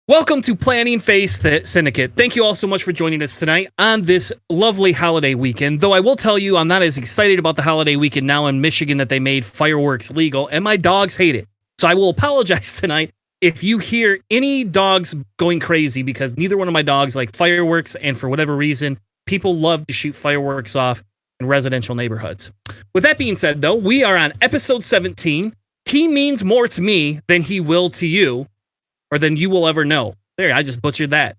Welcome to Planning Phase Syndicate. Thank you all so much for joining us tonight on this lovely holiday weekend. Though I will tell you, I'm not as excited about the holiday weekend now in Michigan that they made fireworks legal, and my dogs hate it. So I will apologize tonight if you hear any dogs going crazy, because neither one of my dogs like fireworks, and for whatever reason, people love to shoot fireworks off in residential neighborhoods. With that being said, though, we are on episode 17. He means more to me than he will to you, or than you will ever know. There, I just butchered that.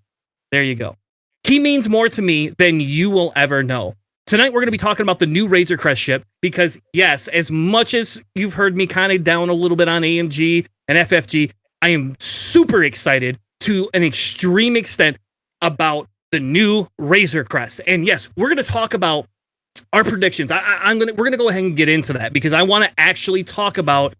There you go. He means more to me than you will ever know. Tonight, we're going to be talking about the new Razor Crest ship, because yes, as much as you've heard me kind of down a little bit on AMG and FFG, I am super excited to an extreme extent about the new Razor Crest. And yes, we're going to talk about our predictions. We're going to go ahead and get into that, because I want to actually talk about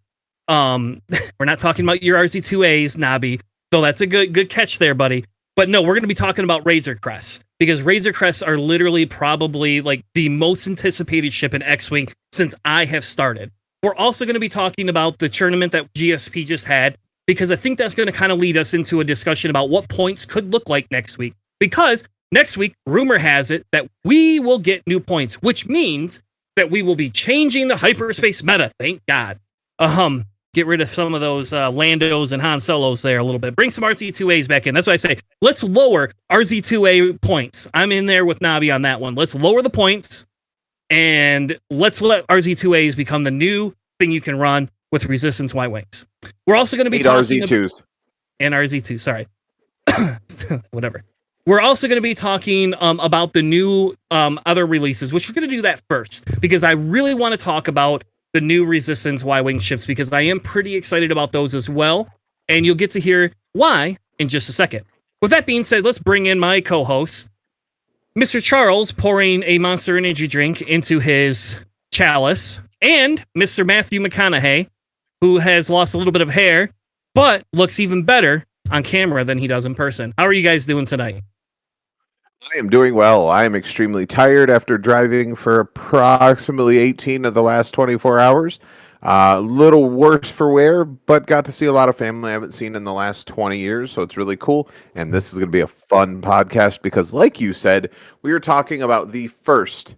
we're not talking about your RZ2As, Nobby, though that's a good catch there, buddy. But no, we're going to be talking about Razor Crests, because Razor Crests are literally probably like the most anticipated ship in X-Wing since I have started. We're also going to be talking about the tournament that GSP just had, because I think that's going to kind of lead us into a discussion about what points could look like next week. Because next week, rumor has it that we will get new points, which means that we will be changing the hyperspace meta. Thank God. Get rid of some of those Landos and Han Solos there a little bit. Bring some RZ2As back in. That's why I say, let's lower RZ2A points. I'm in there with Nabi on that one. Let's lower the points, and let's let RZ2As become the new thing you can run with Resistance Y-Wings. We're also going to be talking RZ2s. And RZ2, sorry. Whatever. We're also going to be talking about the new other releases, which we're going to do that first, because I really want to talk about the new Resistance Y-Wing ships, because I am pretty excited about those as well, and you'll get to hear why in just a second. With that being said, let's bring in my co-host, Mr. Charles, pouring a Monster Energy drink into his chalice, and Mr. Matthew McConaughey, who has lost a little bit of hair, but looks even better on camera than he does in person. How are you guys doing tonight? I am doing well. I am extremely tired after driving for approximately 18 of the last 24 hours. A little worse for wear, but got to see a lot of family I haven't seen in the last 20 years, so it's really cool. And this is going to be a fun podcast because, like you said, we are talking about the first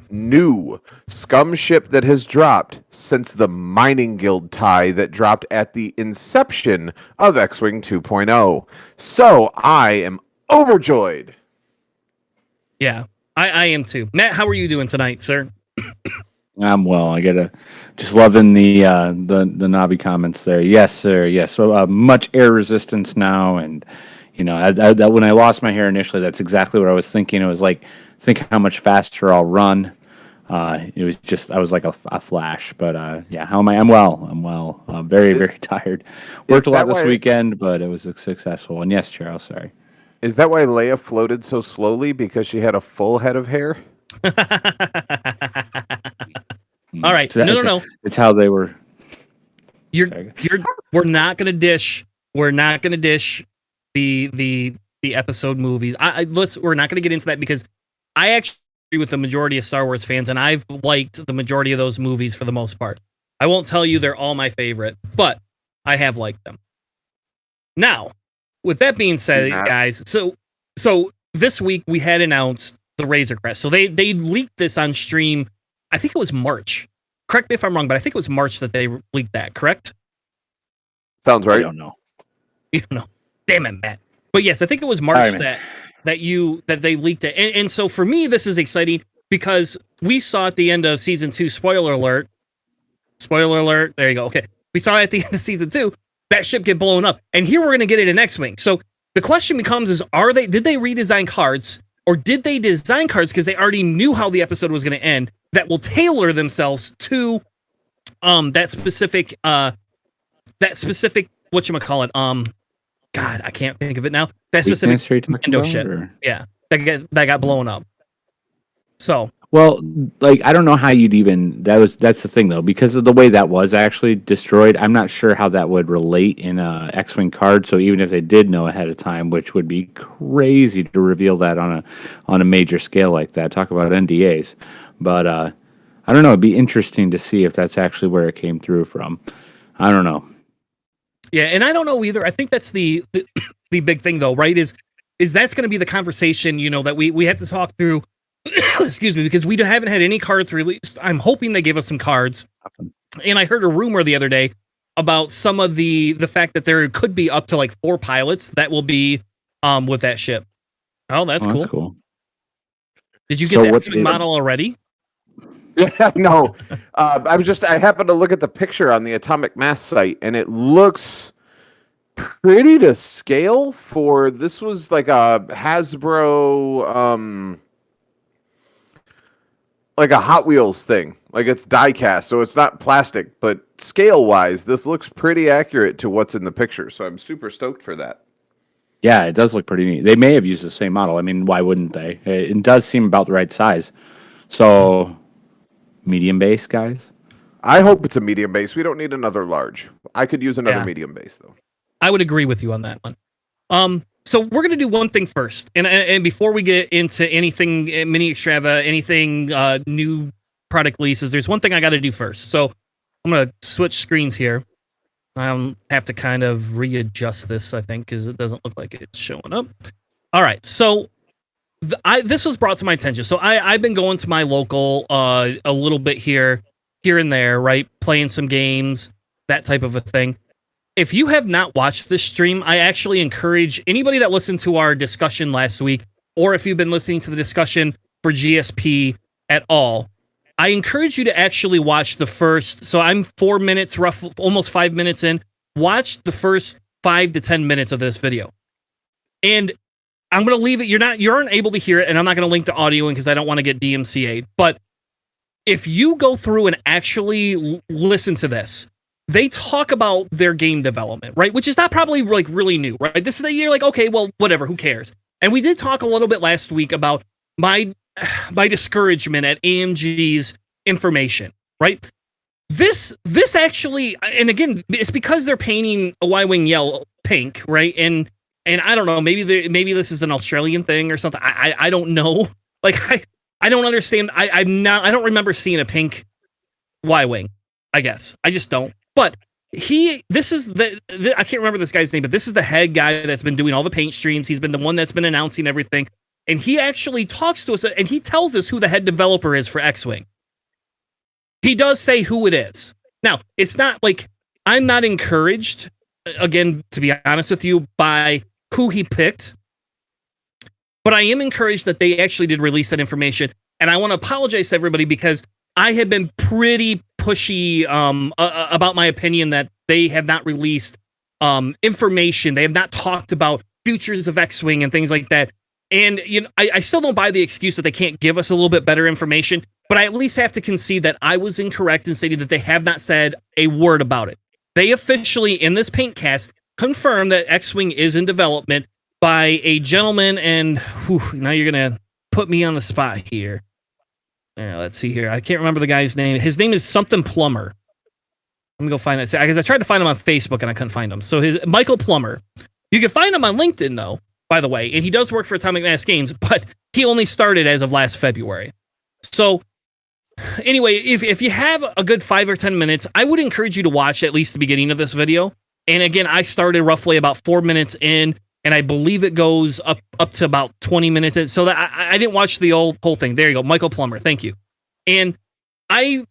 new scum ship that has dropped since the Mining Guild tie that dropped at the inception of X-Wing 2.0. So I am overjoyed. Yeah, I am too. Matt, how are you doing tonight, sir? I'm well. I gotta just loving the Nabi comments there. Yes, sir. Yes. So much air resistance now, and you know, I when I lost my hair initially, that's exactly what I was thinking. It was like, think how much faster I'll run. It was just I was like a flash. But yeah, how am I? I'm well. I'm well. Very very tired. Worked a lot this weekend, but it was successful. And yes, Charles. Sorry. Is that why Leia floated so slowly? Because she had a full head of hair? All right. No. It's how they were. We're not gonna dish. We're not gonna dish the episode movies. We're not gonna get into that, because I actually agree with the majority of Star Wars fans, and I've liked the majority of those movies for the most part. I won't tell you they're all my favorite, but I have liked them. Now, with that being said, guys, so this week we had announced the Razor Crest. So they leaked this on stream. I think it was March. Correct me if I'm wrong, but I think it was March that they leaked that. Correct? Sounds right. I don't know. You don't know. Damn it, Matt. But yes, I think it was March that they leaked it. And so for me, this is exciting because we saw at the end of season 2. Spoiler alert. Spoiler alert. There you go. Okay, we saw at the end of season 2 that ship get blown up, and here we're going to get it in X-Wing. So the question becomes: did they redesign cards? Or did they design cards because they already knew how the episode was going to end that will tailor themselves to that specific whatchamacallit? God, I can't think of it now. That specific Mando ship. Yeah, that got blown up. So well, like I don't know how you'd even that's the thing though, because of the way that was actually destroyed. I'm not sure how that would relate in a X-Wing card. So even if they did know ahead of time, which would be crazy to reveal that on a major scale like that. Talk about NDAs, but I don't know. It'd be interesting to see if that's actually where it came through from. I don't know. Yeah, and I don't know either. I think that's the big thing though, right? Is that's going to be the conversation, that we have to talk through. Excuse me, because we haven't had any cards released. I'm hoping they give us some cards. And I heard a rumor the other day about some of the fact that there could be up to like 4 pilots that will be with that ship. Oh, that's cool. That's cool. Did you get the X-Wing model already? Yeah, no. I happened to look at the picture on the Atomic Mass site, and it looks pretty to scale for this was like a Hasbro like a Hot Wheels thing. Like it's die cast, so it's not plastic, but scale wise, this looks pretty accurate to what's in the picture. So I'm super stoked for that. Yeah, it does look pretty neat. They may have used the same model. I mean, why wouldn't they? It does seem about the right size. So, medium base, guys? I hope it's a medium base. We don't need another large. I could use another medium base, though. I would agree with you on that one. So we're going to do one thing first. And before we get into anything, mini extrava, anything new product releases, there's one thing I got to do first. So I'm going to switch screens here. I have to kind of readjust this, I think, because it doesn't look like it's showing up. All right, so this was brought to my attention. So I've been going to my local a little bit here and there, right? Playing some games, that type of a thing. If you have not watched this stream, I actually encourage anybody that listened to our discussion last week, or if you've been listening to the discussion for GSP at all, I encourage you to actually watch the first. So I'm 4 minutes, almost 5 minutes in. Watch the first 5 to 10 minutes of this video, and I'm going to leave it. You aren't able to hear it, and I'm not going to link the audio in because I don't want to get DMCA'd. But if you go through and actually listen to this, they talk about their game development, right? Which is not probably like really new, right? This is the year, like, okay, well, whatever, who cares? And we did talk a little bit last week about my discouragement at AMG's information, right? This actually, and again, it's because they're painting a Y-wing yellow, pink, right? And I don't know, maybe this is an Australian thing or something. I don't know. Like I don't understand. I don't remember seeing a pink Y-wing. I guess I just don't. But this is I can't remember this guy's name, but this is the head guy that's been doing all the paint streams. He's been the one that's been announcing everything. And he actually talks to us and he tells us who the head developer is for X-Wing. He does say who it is. Now, it's not like I'm not encouraged, again, to be honest with you, by who he picked. But I am encouraged that they actually did release that information. And I want to apologize to everybody because I have been pretty pushy about my opinion that they have not released information. They have not talked about futures of X-Wing and things like that. And I still don't buy the excuse that they can't give us a little bit better information, but I at least have to concede that I was incorrect in stating that they have not said a word about it. They officially, in this paint cast, confirmed that X-Wing is in development by a gentleman, and now you're going to put me on the spot here. Let's see here. I can't remember the guy's name. His name is something Plummer. Let me go find it. Because I tried to find him on Facebook and I couldn't find him. So Michael Plummer. You can find him on LinkedIn, though, by the way. And he does work for Atomic Mass Games, but he only started as of last February. So anyway, if you have a good 5 or 10 minutes, I would encourage you to watch at least the beginning of this video. And again, I started roughly about 4 minutes in, and I believe it goes up to about 20 minutes in. So that I didn't watch the whole thing. There you go, Michael Plummer. Thank you. And I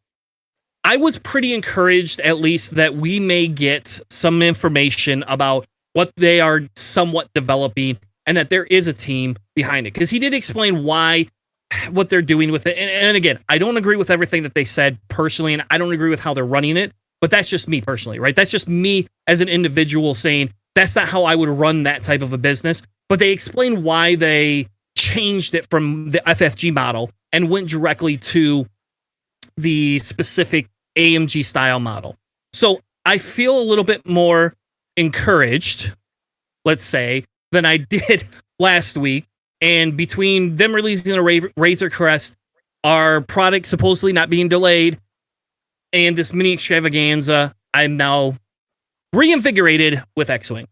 was pretty encouraged, at least, that we may get some information about what they are somewhat developing and that there is a team behind it. Because he did explain what they're doing with it. And again, I don't agree with everything that they said personally, and I don't agree with how they're running it. But that's just me personally, right? That's just me as an individual saying that's not how I would run that type of a business. But they explain why they changed it from the FFG model and went directly to the specific AMG style model. So I feel a little bit more encouraged, let's say, than I did last week. And between them releasing a Razor Crest, our product supposedly not being delayed, and this mini extravaganza, I'm now reinvigorated with X-Wing.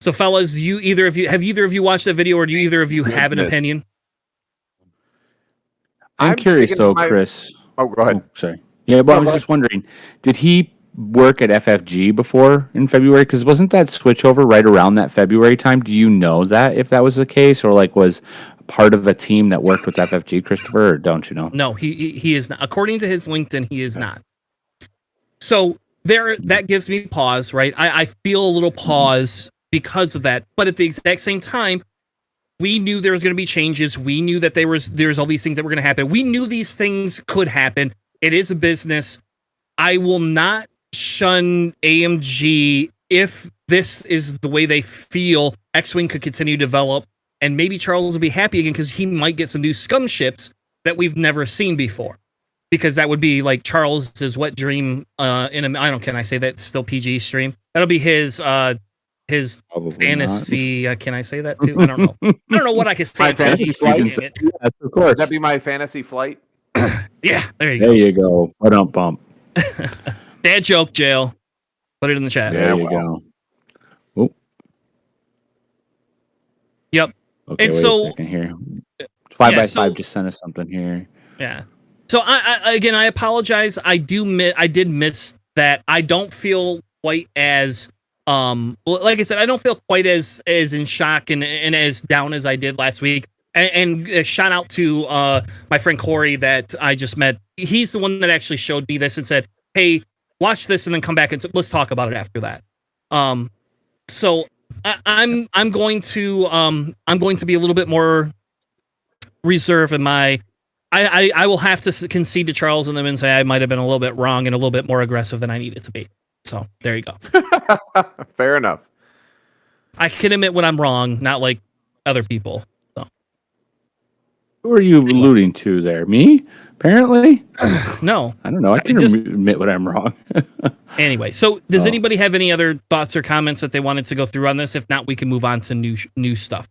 So, fellas, have either of you watched that video, or do either of you have an opinion? I'm curious though, Chris. Oh, go ahead. Oh, sorry. Yeah, but I was just wondering, did he work at FFG before in February? Because wasn't that switchover right around that February time? Do you know that if that was the case, or like was part of a team that worked with FFG, Christopher, or don't you know? No, he is not. According to his LinkedIn, he is not. So that gives me pause, right? I feel a little pause because of that. But at the exact same time, we knew there was going to be changes. We knew that there's all these things that were going to happen. We knew these things could happen. It is a business. I will not shun AMG if this is the way they feel X-Wing could continue to develop, and maybe Charles will be happy again because he might get some new scum ships that we've never seen before. Because that would be like Charles's wet dream can I say that still PG stream? That'll be his Probably fantasy. Can I say that too? I don't know. I don't know what I can say. My fantasy flight. Yes, of course. Would that be my fantasy flight? Yeah, there you There go. you go. But don't bump. Dad joke, jail. Put it in the chat. There you go. Oh. Yep. Okay, And wait so- a second here. 5x5 so- just sent us something here. Yeah. So I apologize. I did miss that. I don't feel quite as like I said, I don't feel quite as in shock and as down as I did last week. And shout out to my friend Corey that I just met. He's the one that actually showed me this and said, "Hey, watch this and then come back and let's talk about it after that." So I'm going to be a little bit more reserved in my. I will have to concede to Charles and them and say I might have been a little bit wrong and a little bit more aggressive than I needed to be. So there you go. Fair enough. I can admit when I'm wrong, not like other people. So Who are you alluding to there? Me? Apparently? no. I don't know. I can admit when I'm wrong. Anyway, so does anybody have any other thoughts or comments that they wanted to go through on this? If not, we can move on to new stuff.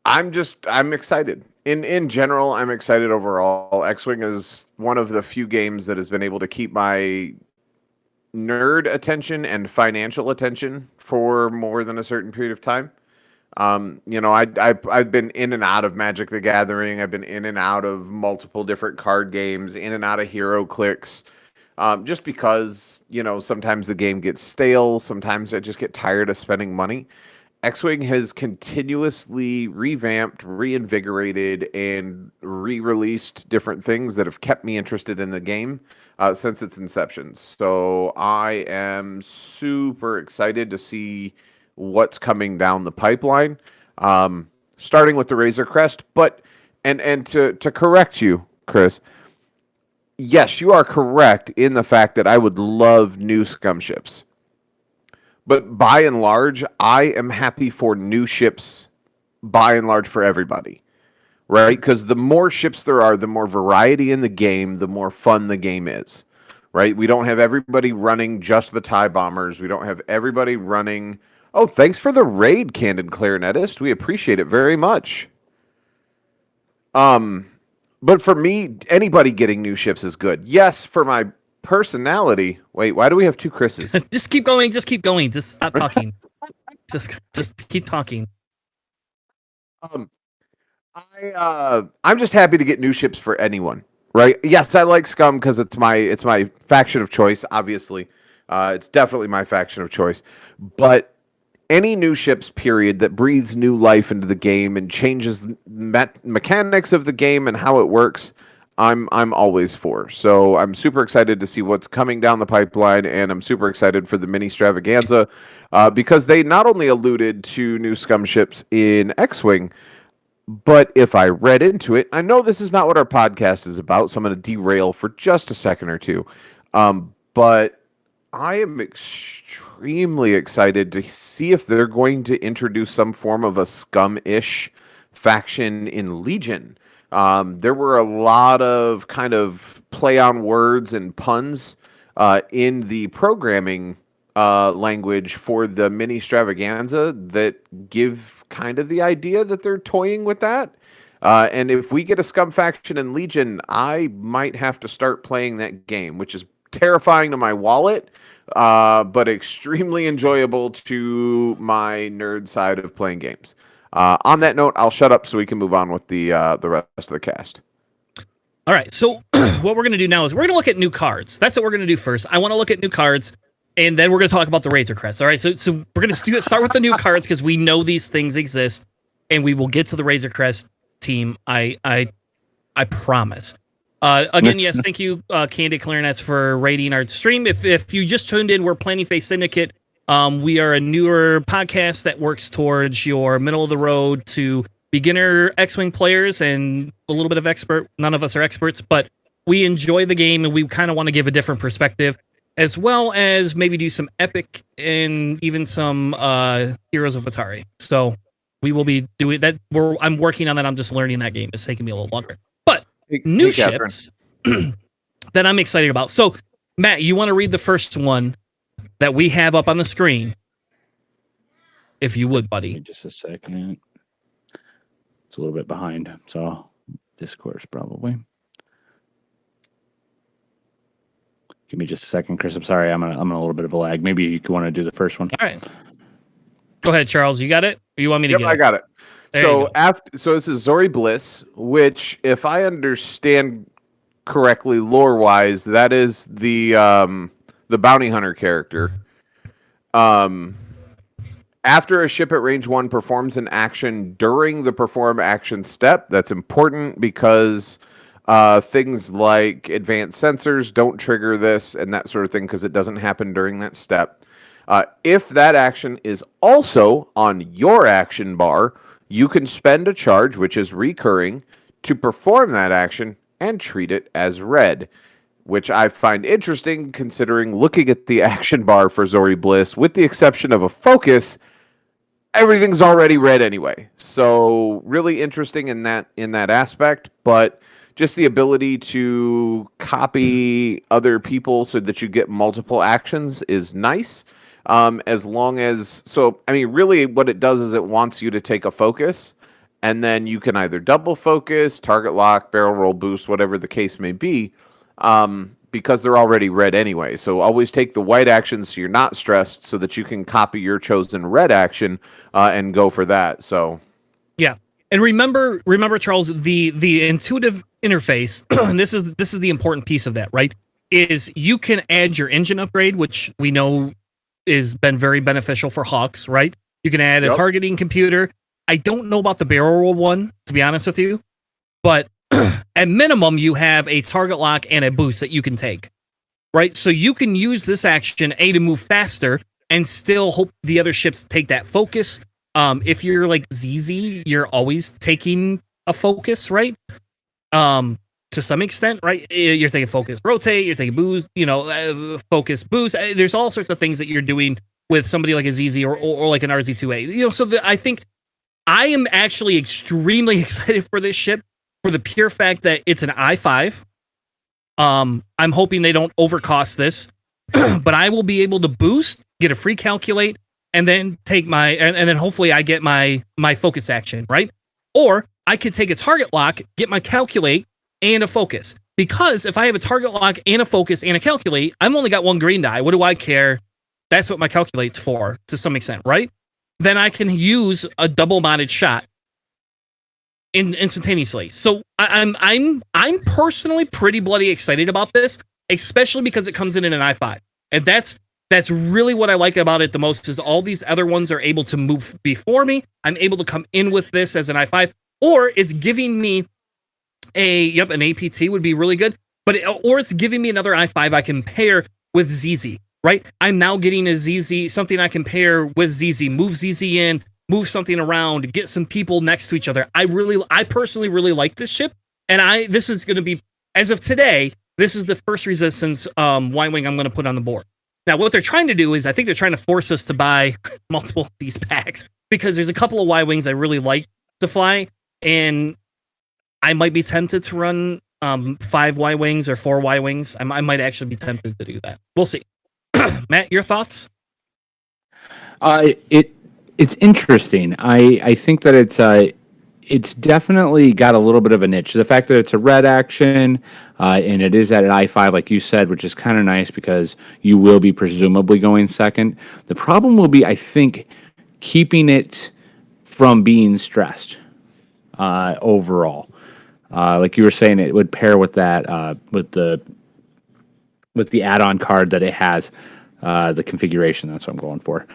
I'm excited. In general, I'm excited overall. X-Wing is one of the few games that has been able to keep my nerd attention and financial attention for more than a certain period of time. I've been in and out of Magic the Gathering. I've been in and out of multiple different card games, in and out of hero clicks. Just because, sometimes the game gets stale. Sometimes I just get tired of spending money. X-Wing has continuously revamped, reinvigorated, and re-released different things that have kept me interested in the game since its inception. So I am super excited to see what's coming down the pipeline, starting with the Razor Crest. But and to correct you, Chris, yes, you are correct in the fact that I would love new scum ships. But by and large, I am happy for new ships, by and large, for everybody, right? Because the more ships there are, the more variety in the game, the more fun the game is, right? We don't have everybody running just the TIE bombers. We don't have everybody running... Oh, thanks for the raid, Candid Clarinetist. We appreciate it very much. But for me, anybody getting new ships is good. Yes, for my personality. Wait, why do we have two Chris's? Just keep going. Just keep going. Just stop talking. just keep talking. I'm just happy to get new ships for anyone, right? Yes, I like Scum because it's my faction of choice. Obviously, it's definitely my faction of choice. But any new ships, period, that breathes new life into the game and changes the mechanics of the game and how it works, I'm always for. So I'm super excited to see what's coming down the pipeline, and I'm super excited for the mini extravaganza because they not only alluded to new scum ships in X-Wing, but if I read into it, I know this is not what our podcast is about, so I'm going to derail for just a second or two. But I am extremely excited to see if they're going to introduce some form of a scum-ish faction in Legion. There were a lot of kind of play on words and puns in the programming language for the mini extravaganza that give kind of the idea that they're toying with that. And if we get a scum faction in Legion, I might have to start playing that game, which is terrifying to my wallet, but extremely enjoyable to my nerd side of playing games. On that note, I'll shut up so we can move on with the rest of the cast. All right, so what we're going to do now is we're going to look at new cards. That's what we're going to do first. I want to look at new cards, and then we're going to talk about the Razor Crest. All right, so we're going to start with the new cards because we know these things exist, and we will get to the Razor Crest team. I promise. Again, yes, thank you, Candy Clarinets, for rating our stream. If you just tuned in, we're Planning Phase Syndicate. We are a newer podcast that works towards your middle of the road to beginner X-Wing players and a little bit of expert. None of us are experts, but we enjoy the game and we kind of want to give a different perspective, as well as maybe do some epic and even some Heroes of Atari. So we will be doing that. I'm working on that. I'm just learning that game. It's taking me a little longer. But new ships that I'm excited about. So, Matt, you want to read the first one that we have up on the screen? If you would, buddy. Just a second. It's a little bit behind, so Discourse probably. Give me just a second, Chris. I'm sorry, I'm on a little bit of a lag. Maybe you want to do the first one. All right. Go ahead, Charles. You got it? Or you want me to get it? I got it. So this is Zori Bliss, which, if I understand correctly, lore-wise, that is the bounty hunter character. After a ship at range 1 performs an action during the perform action step, that's important because things like advanced sensors don't trigger this and that sort of thing because it doesn't happen during that step. If that action is also on your action bar, you can spend a charge, which is recurring, to perform that action and treat it as red, which I find interesting considering looking at the action bar for Zori Bliss, with the exception of a focus, everything's already red anyway. So really interesting in that aspect, but just the ability to copy other people so that you get multiple actions is nice. As long as, really what it does is it wants you to take a focus, and then you can either double focus, target lock, barrel roll boost, whatever the case may be, because they're already red anyway. So always take the white action so you're not stressed, so that you can copy your chosen red action and go for that. So, yeah. And remember, Charles, the intuitive interface, and this is the important piece of that, right? Is you can add your engine upgrade, which we know is been very beneficial for Hawks, right? You can add a targeting computer. I don't know about the barrel roll one, to be honest with you, but at minimum, you have a target lock and a boost that you can take, right? So you can use this action, to move faster and still hope the other ships take that focus. If you're like ZZ, you're always taking a focus, right? To some extent, right? You're taking focus, rotate, you're taking boost, focus, boost. There's all sorts of things that you're doing with somebody like a ZZ or like an RZ2A. So I think I am actually extremely excited for this ship for the pure fact that it's an I5. I'm hoping they don't overcost this, but I will be able to boost, get a free calculate, and then take and then hopefully I get my focus action, right? Or I could take a target lock, get my calculate, and a focus. Because if I have a target lock and a focus and a calculate, I've only got one green die. What do I care? That's what my calculate's for, to some extent, right? Then I can use a double modded shot instantaneously. So I'm personally pretty bloody excited about this, especially because it comes in an I5. And that's really what I like about it the most, is all these other ones are able to move before me. I'm able to come in with this as an I5, or it's giving me an APT would be really good, or it's giving me another I5 I can pair with ZZ, right? I'm now getting a ZZ, something I can pair with ZZ, move ZZ in, move something around, get some people next to each other. I personally really like this ship, and this is going to be, as of today, this is the first Resistance Y-Wing I'm going to put on the board. Now, what they're trying to do is, I think they're trying to force us to buy multiple of these packs, because there's a couple of Y-Wings I really like to fly, and I might be tempted to run 5 Y-Wings or 4 Y-Wings. I might actually be tempted to do that. We'll see. Matt, your thoughts? It's interesting. I think that it's definitely got a little bit of a niche. The fact that it's a red action and it is at an I5, like you said, which is kind of nice because you will be presumably going second. The problem will be, I think, keeping it from being stressed overall. Like you were saying, it would pair with that with the add-on card that it has, the configuration. That's what I'm going for,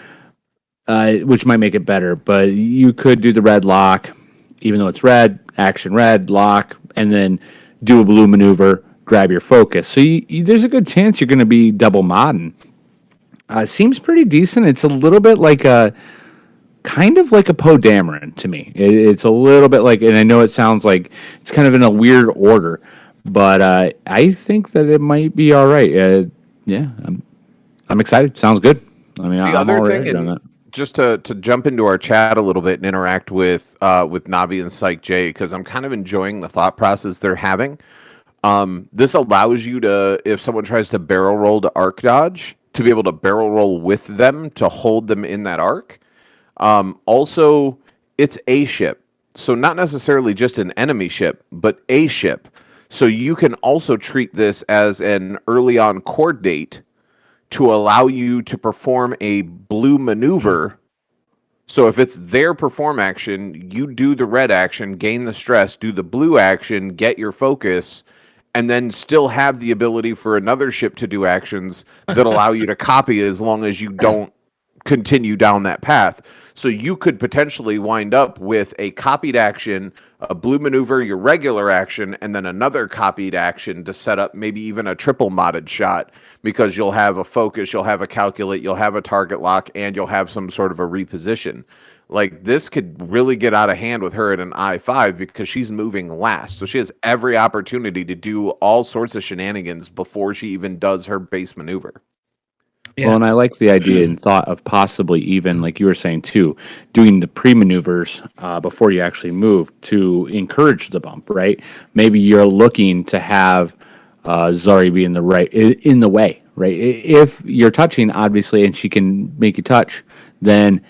which might make it better. But you could do the red lock, even though it's red, action red, lock, and then do a blue maneuver, grab your focus. So there's a good chance you're going to be double modding. Seems pretty decent. It's a little bit like kind of like a Poe Dameron to me. It's a little bit like, and I know it sounds like it's kind of in a weird order, but I think that it might be all right. Yeah, I'm excited. Sounds good. I mean, The I'm other all thing, right on and that. just to jump into our chat a little bit and interact with Navi and Psych J, because I'm kind of enjoying the thought process they're having. This allows you to, if someone tries to barrel roll to arc dodge, to be able to barrel roll with them to hold them in that arc. Also, it's a ship, so not necessarily just an enemy ship, but a ship. So you can also treat this as an early on core date to allow you to perform a blue maneuver. So if it's their perform action, you do the red action, gain the stress, do the blue action, get your focus, and then still have the ability for another ship to do actions that allow you to copy as long as you don't continue down that path. So you could potentially wind up with a copied action, a blue maneuver, your regular action, and then another copied action to set up maybe even a triple modded shot, because you'll have a focus, you'll have a calculate, you'll have a target lock, and you'll have some sort of a reposition. Like, this could really get out of hand with her at an I-5 because she's moving last. So she has every opportunity to do all sorts of shenanigans before she even does her base maneuver. Yeah. Well, and I like the idea and thought of possibly even, like you were saying too, doing the pre-maneuvers before you actually move to encourage the bump, right? Maybe you're looking to have Zari be in the way, right? If you're touching, obviously, and she can make you touch, then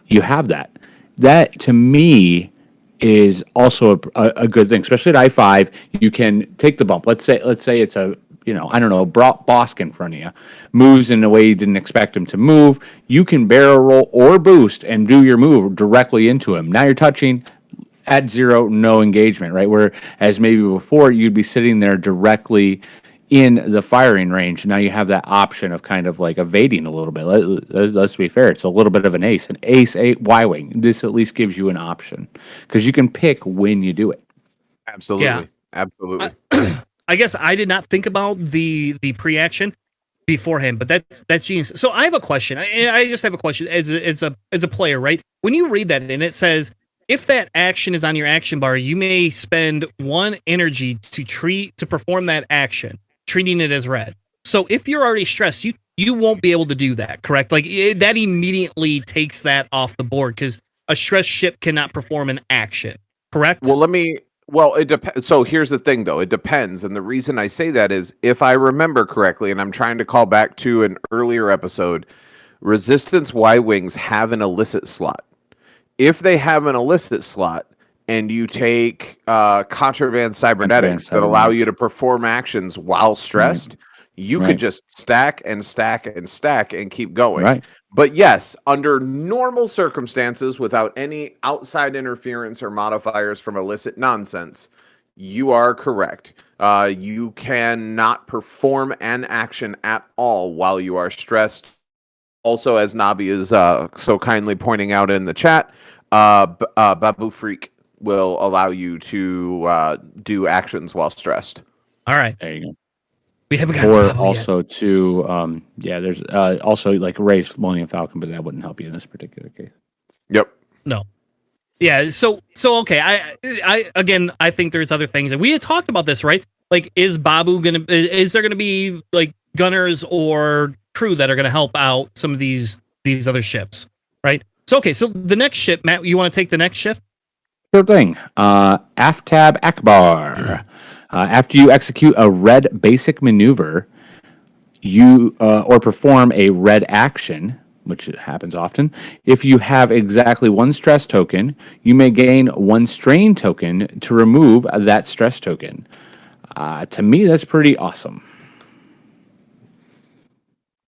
you have that. That to me is also a good thing, especially at I-5. You can take the bump. Let's say it's a, I don't know, Bosk in front of you, moves in a way you didn't expect him to move. You can barrel roll or boost and do your move directly into him. Now you're touching at 0, no engagement, right? Whereas maybe before you'd be sitting there directly in the firing range. Now you have that option of kind of like evading a little bit. Let's be fair. It's a little bit of an ace. An ace, Y-wing. This at least gives you an option because you can pick when you do it. Absolutely. Yeah. Absolutely. I guess I did not think about the pre-action beforehand, but that's genius. So I have a question. I just have a question as a player, right? When you read that and it says, if that action is on your action bar, you may spend 1 energy to perform that action, treating it as red. So if you're already stressed, you won't be able to do that, correct? Like that immediately takes that off the board because a stressed ship cannot perform an action, correct? Well, it depends. So here's the thing, though. It depends. And the reason I say that is, if I remember correctly, and I'm trying to call back to an earlier episode, Resistance Y-Wings have an illicit slot. If they have an illicit slot and you take contraband cybernetics that allow you to perform actions while stressed, you could just stack and stack and stack and keep going. Right. But yes, under normal circumstances, without any outside interference or modifiers from illicit nonsense, you are correct. You cannot perform an action at all while you are stressed. Also, as Nabi is so kindly pointing out in the chat, Babu Freak will allow you to do actions while stressed. All right. There you go. We haven't got Or to also yet. To there's also like Ray's Millennium Falcon, but that wouldn't help you in this particular case. Yep. No. Yeah, so okay. I again, I think there's other things, and we had talked about this, right? Like, is Babu is there gonna be like gunners or crew that are gonna help out some of these other ships, right? So okay, so the next ship, Matt, you want to take the next ship? Sure thing. Aftab Akbar. After you execute a red basic maneuver, you or perform a red action, which happens often. If you have exactly 1 stress token, you may gain 1 strain token to remove that stress token. To me, that's pretty awesome.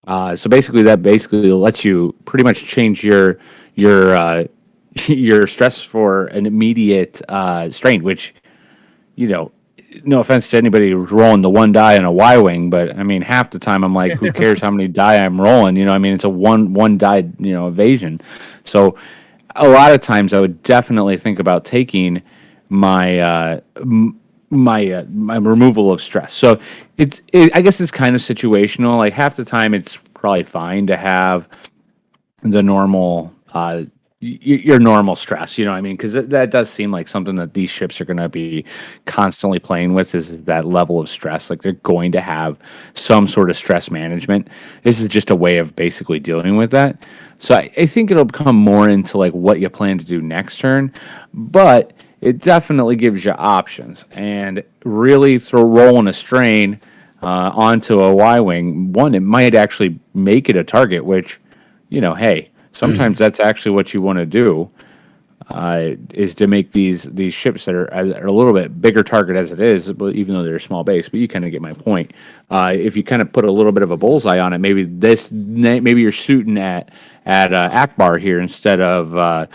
So basically, that lets you pretty much change your your stress for an immediate strain, which you know, no offense to anybody who's rolling the one die on a Y-wing, but I mean, half the time I'm like, who cares how many die I'm rolling? You know, I mean, it's a one die, evasion. So a lot of times I would definitely think about taking my my removal of stress. So I guess it's kind of situational. Like half the time it's probably fine to have the normal your normal stress, you know what I mean? Because that does seem like something that these ships are going to be constantly playing with, is that level of stress. Like they're going to have some sort of stress management. This is just a way of basically dealing with that. So I think it'll come more into like what you plan to do next turn, but it definitely gives you options. And really rolling a strain onto a Y-wing, one, it might actually make it a target, which, hey, sometimes that's actually what you want to do, is to make these ships that are a little bit bigger target as it is, but even though they're a small base. But you kind of get my point. If you kind of put a little bit of a bullseye on it, maybe you're shooting at Akbar here instead of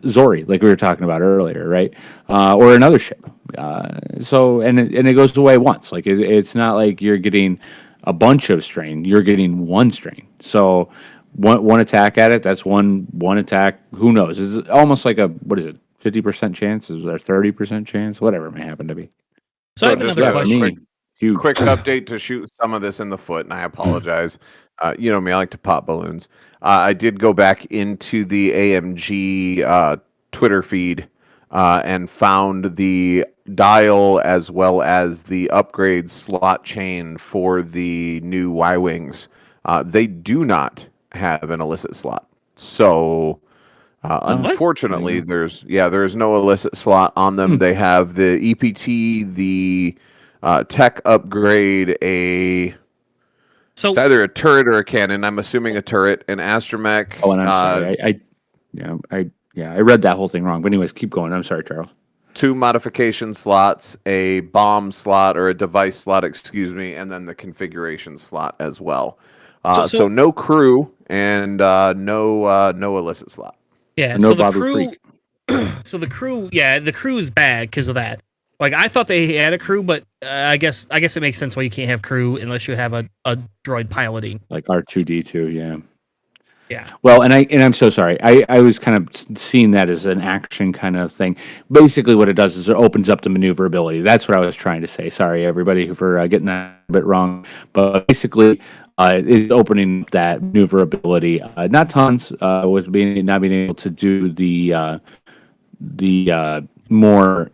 Zori, like we were talking about earlier, right? Or another ship. And it goes away once. Like it's not like you're getting a bunch of strain. You're getting one strain. So one attack at it, that's one attack. Who knows? It's almost like what is it? 50% chance? Is there 30% chance? Whatever it may happen to be. So I have another question. Quick update to shoot some of this in the foot, and I apologize. You know me, I like to pop balloons. I did go back into the AMG Twitter feed and found the dial as well as the upgrade slot chain for the new Y-Wings. They do not have an illicit slot. So unfortunately, there is no illicit slot on them. They have the EPT, the tech upgrade, it's either a turret or a cannon. I'm assuming a turret, an astromech. Oh, and I'm sorry. I read that whole thing wrong. But anyways, keep going. I'm sorry, Charles. 2 modification slots, a bomb slot or a device slot, excuse me, and then the configuration slot as well. So no crew and no illicit slot. Yeah, no so the Bobby crew. Freak. So the crew is bad because of that. Like I thought they had a crew, but I guess it makes sense why you can't have crew unless you have a droid piloting. Like R2D2, yeah. Yeah. Well, and I'm so sorry. I was kind of seeing that as an action kind of thing. Basically, what it does is it opens up the maneuverability. That's what I was trying to say. Sorry, everybody, for getting that a bit wrong. But basically, it's opening that maneuverability. Not tons, with not being able to do the more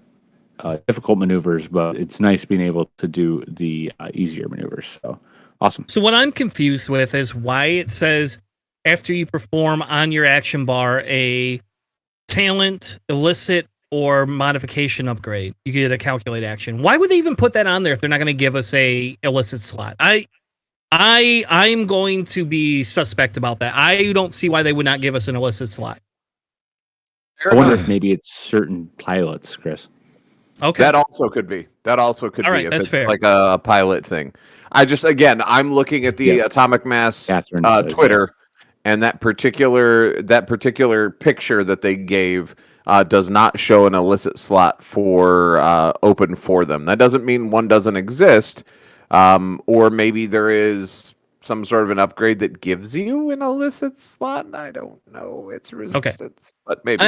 difficult maneuvers, but it's nice being able to do the easier maneuvers. So awesome. So what I'm confused with is why it says after you perform on your action bar a talent, illicit, or modification upgrade, you get a calculate action. Why would they even put that on there if they're not going to give us a illicit slot? I'm going to be suspect about that. I don't see why they would not give us an illicit slot. I wonder if maybe it's certain pilots, Chris. Okay. That also could be. All right, if that's it's fair. like a pilot thing. I'm looking at the Atomic Mass Twitter, and that particular picture that they gave does not show an illicit slot for open for them. That doesn't mean one doesn't exist, or maybe there is some sort of an upgrade that gives you an illicit slot. I don't know. It's resistance, but maybe.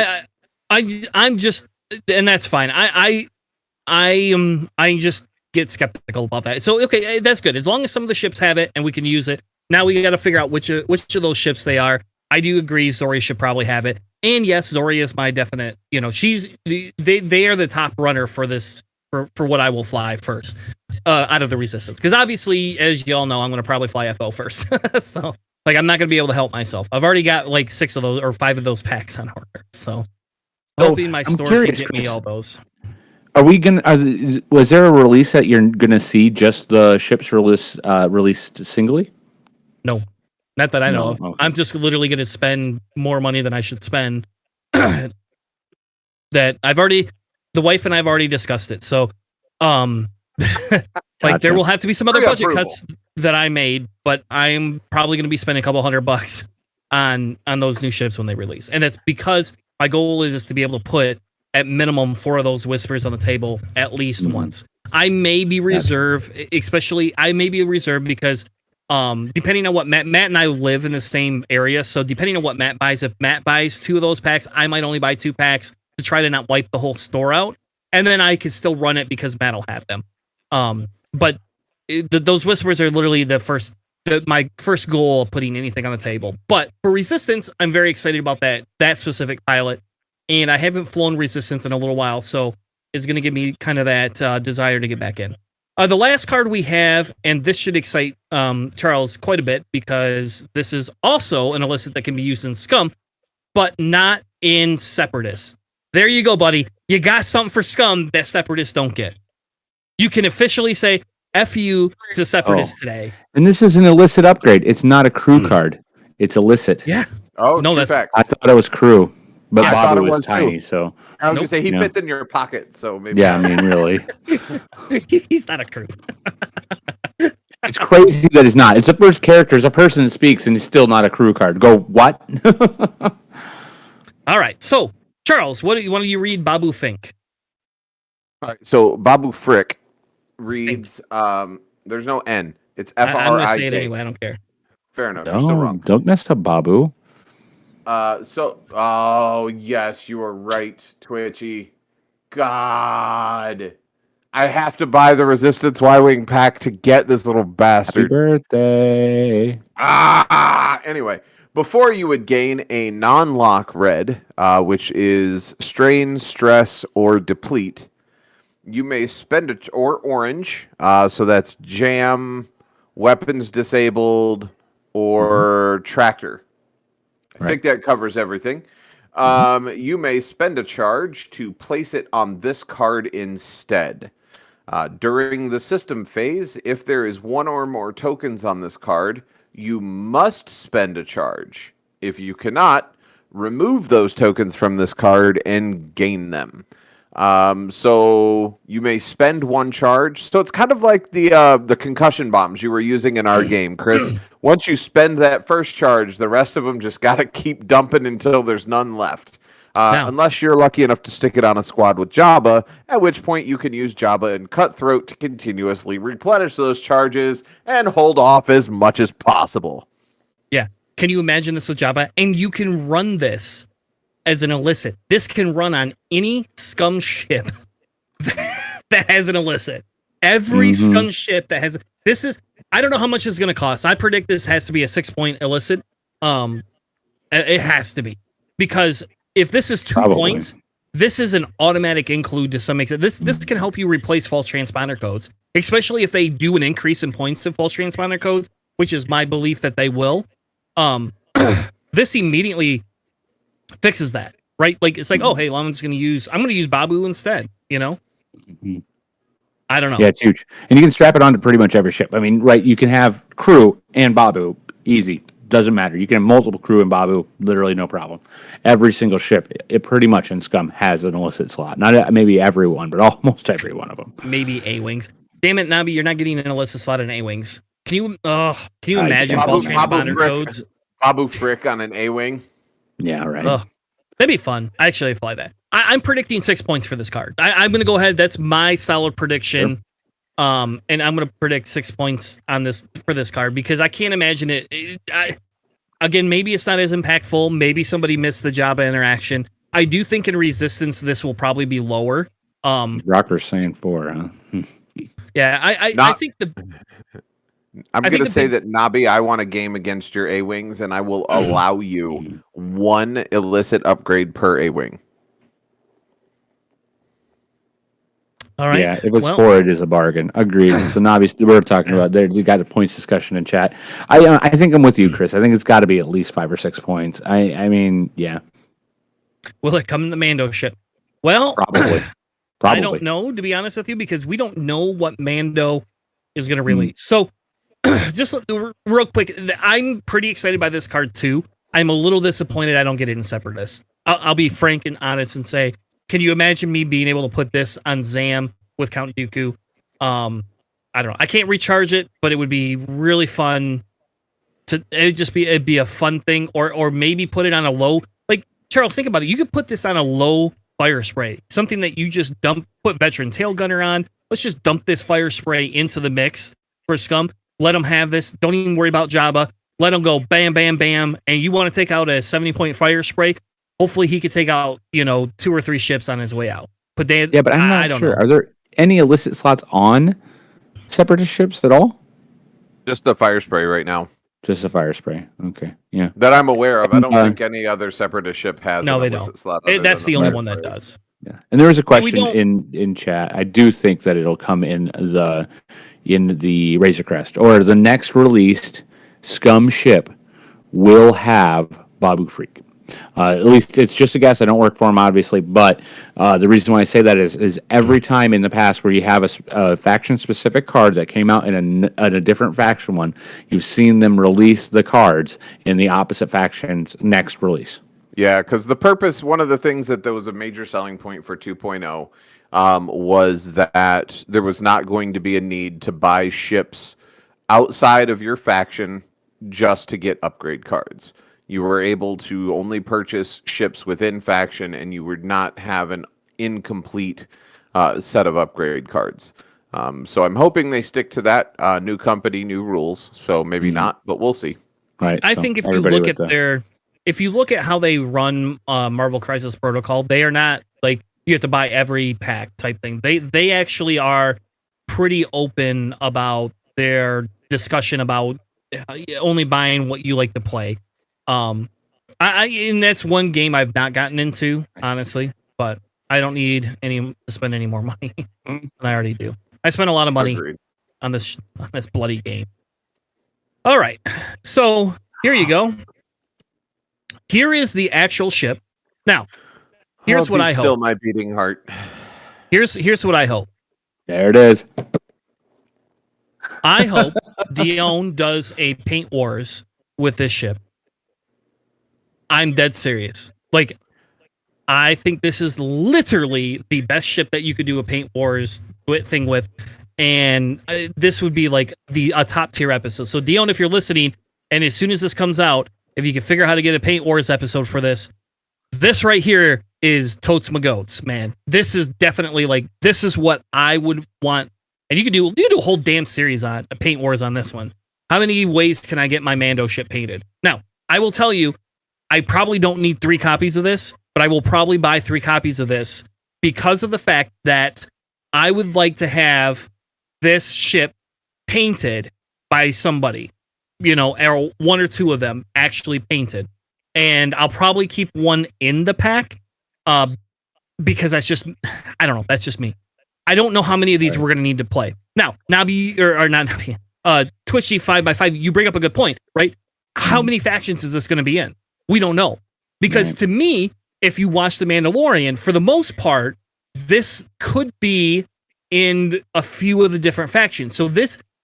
I'm just, and that's fine. I just get skeptical about that. So okay, that's good. As long as some of the ships have it and we can use it. Now we got to figure out which of those ships they are. I do agree Zori should probably have it. And yes, Zori is my definite, they are the top runner for this, for what I will fly first out of the Resistance. Because obviously, as you all know, I'm going to probably fly FO first. So like I'm not going to be able to help myself. I've already got like 6 of those or 5 of those packs on order. So hoping my store can get me all those. Are we gonna? Was there a release that you're gonna see just the ships released singly? No, not that I know of. Okay. I'm just literally going to spend more money than I should spend. That the wife and I've already discussed it. So, like Gotcha. there will have to be some other budget cuts that I made, but I'm probably going to be spending a couple $100 on those new ships when they release. And that's because my goal is to be able to put at minimum 4 of those whispers on the table at least once. I may be reserved, because depending on what Matt and I live in the same area, so depending on what Matt buys, if Matt buys 2 of those packs, I might only buy 2 packs to try to not wipe the whole store out, and then I can still run it because Matt will have them. But those whispers are literally my first goal of putting anything on the table. But for Resistance, I'm very excited about that specific pilot, and I haven't flown Resistance in a little while, so it's going to give me kind of that desire to get back in. The last card we have, and this should excite Charles quite a bit, because this is also an illicit that can be used in Scum, but not in Separatists. There you go, buddy. You got something for Scum that Separatists don't get. You can officially say F you to Separatists today. And this is an illicit upgrade. It's not a crew card. It's illicit. Yeah. Oh, no, that's fact. I thought it was crew, but I Babu thought it was was tiny, too. so... I was going to say, he fits in your pocket, so maybe... Yeah, I mean, really. He's not a crew. It's crazy that he's not. It's the first character, it's a person that speaks, and he's still not a crew card. Go, what? All right, so, Charles, why don't you read Babu Fink? All right, so Babu Frick reads, there's no N. It's F-R-I-K. I'm going to say it anyway, I don't care. Fair enough, you're still wrong. Don't mess up Babu. Oh, yes, you are right, Twitchy. God. I have to buy the Resistance Y-Wing pack to get this little bastard. Happy birthday. Anyway, before you would gain a non-lock red, which is strain, stress, or deplete, you may spend it, or orange, so that's jam, weapons disabled, or tractor. I think that covers everything. You may spend a charge to place it on this card instead. During the system phase, if there is 1 or more tokens on this card, you must spend a charge. If you cannot, remove those tokens from this card and gain them. So you may spend 1 charge. So it's kind of like the concussion bombs you were using in our game, Chris. Once you spend that first charge, the rest of them just got to keep dumping until there's none left. Unless you're lucky enough to stick it on a squad with Jabba, at which point you can use Jabba and Cutthroat to continuously replenish those charges and hold off as much as possible. Yeah. Can you imagine this with Jabba? And you can run this as an illicit. This can run on any Scum ship that has an illicit. Every Scum ship that has... This is... I don't know how much it's going to cost. I predict this has to be a 6-point illicit. It has to be. Because if this is 2 points, this is an automatic include to some extent. This can help you replace false transponder codes, especially if they do an increase in points in false transponder codes, which is my belief that they will. This immediately fixes that, right? Like, it's like, oh, hey, I'm going to use Babu instead, you know? I don't know. Yeah, it's huge. And you can strap it onto pretty much every ship. I mean, right, you can have crew and Babu. Easy. Doesn't matter. You can have multiple crew and Babu. Literally no problem. Every single ship, it pretty much in Scum has an illicit slot. Not maybe every one, but almost every one of them. Maybe A-Wings. Damn it, Nabi, you're not getting an illicit slot in A-Wings. Can you imagine false transponder codes? Babu Frick on an A-Wing? Yeah, right. That'd be fun. I actually fly that. I'm predicting 6 points for this card. I'm going to go ahead. That's my solid prediction. Sure. And I'm going to predict 6 points on this for this card because I can't imagine it. Again, maybe it's not as impactful. Maybe somebody missed the Jabba interaction. I do think in Resistance this will probably be lower. Rocker's saying 4, huh? Yeah, I think the. I'm going to say that, Nabi, I want a game against your A-Wings, and I will allow you 1 illicit upgrade per A-Wing. All right. Yeah, if it's 4, it is a bargain. Agreed. So, Nabi, we're talking about there. You got a points discussion in chat. I think I'm with you, Chris. I think it's got to be at least 5 or 6 points. I mean, yeah. Will it come in the Mando ship? Well, probably. I don't know, to be honest with you, because we don't know what Mando is going to release. So, just real quick, I'm pretty excited by this card too. I'm a little disappointed I don't get it in Separatist. I'll be frank and honest and say, can you imagine me being able to put this on Zam with Count Dooku? I don't know. I can't recharge it, but it would be really fun. It'd be a fun thing, or maybe put it on a low. Like Charles, think about it. You could put this on a low fire spray, something that you just put veteran tail gunner on. Let's just dump this fire spray into the mix for Scum. Let them have this. Don't even worry about Jabba. Let them go bam, bam, bam. And you want to take out a 70-point fire spray? Hopefully he could take out, 2 or 3 ships on his way out. But but I'm not don't sure. know. Are there any illicit slots on Separatist ships at all? Just the fire spray right now. Just a fire spray. Okay. Yeah. That I'm aware of. I don't think any other Separatist ship has No, an they illicit don't. slot. That's the only fire one that spray. does. Yeah. And there was a question don't- in chat. I do think that it'll come in the Razor Crest, or the next released Scum ship will have Babu Freak. At least it's just a guess. I don't work for him, obviously, but the reason why I say that is every time in the past where you have a faction-specific card that came out in a different faction one, you've seen them release the cards in the opposite faction's next release. Yeah, because one of the things that was a major selling point for 2.0 was that there was not going to be a need to buy ships outside of your faction just to get upgrade cards. You were able to only purchase ships within faction, and you would not have an incomplete set of upgrade cards. So I'm hoping they stick to that. New company, new rules. So maybe not, but we'll see. Right. I so think if you everybody look with at if you look at how they run Marvel Crisis Protocol, they are not like you have to buy every pack type thing. They actually are pretty open about their discussion about only buying what you like to play. And that's one game I've not gotten into, honestly, but I don't need to spend any more money than I already do. I spent a lot of money Agreed. on this bloody game. All right, so here you go. Here is the actual ship. Now, here's what I hope. Still my beating heart. Here's what I hope. There it is. I hope Dion does a Paint Wars with this ship. I'm dead serious. Like, I think this is literally the best ship that you could do a Paint Wars thing with, and this would be like a top tier episode. So Dion, if you're listening, and as soon as this comes out, if you can figure out how to get a Paint Wars episode for this right here is totes my goats, man. This is definitely this is what I would want. And you could do a whole damn series on Paint Wars on this one. How many ways can I get my Mando ship painted? Now, I will tell you, I probably don't need 3 copies of this, but I will probably buy 3 copies of this because of the fact that I would like to have this ship painted by somebody, or 1 or 2 of them actually painted. And I'll probably keep 1 in the pack because that's just, I don't know, that's just me. I don't know how many of these we're going to need to play. Now, Nabi, or not Nabi, Twitchy 5x5, you bring up a good point, right? How many factions is this going to be in? We don't know. Because to me, if you watch The Mandalorian, for the most part, this could be in a few of the different factions. So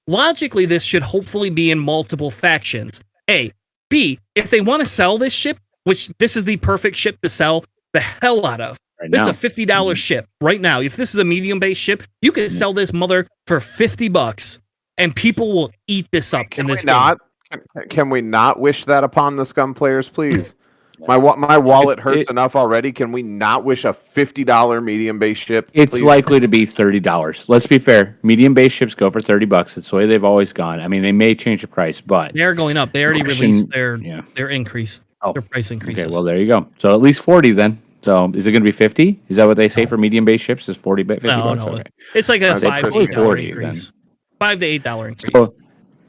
logically, this should hopefully be in multiple factions. A. B, if they want to sell this ship, which this is the perfect ship to sell the hell out of. This is a $50 ship right now. If this is a medium-based ship, you can sell this mother for $50, and people will eat this up in this game. Can we not wish that upon the Scum players, please? My wallet hurts enough already. Can we not wish a $50 medium-based ship? It's likely to be $30. Let's be fair. Medium-based ships go for $30. It's the way they've always gone. I mean, they may change the price, but they're going up. They already released their increase, their price increases. Okay, well, there you go. So at least 40 then. So is it going to be 50? Is that what they say for medium-based ships? Is 40, 50 bucks? No. Okay. It's like a $5 to $8 increase. $5 to $8 increase. So,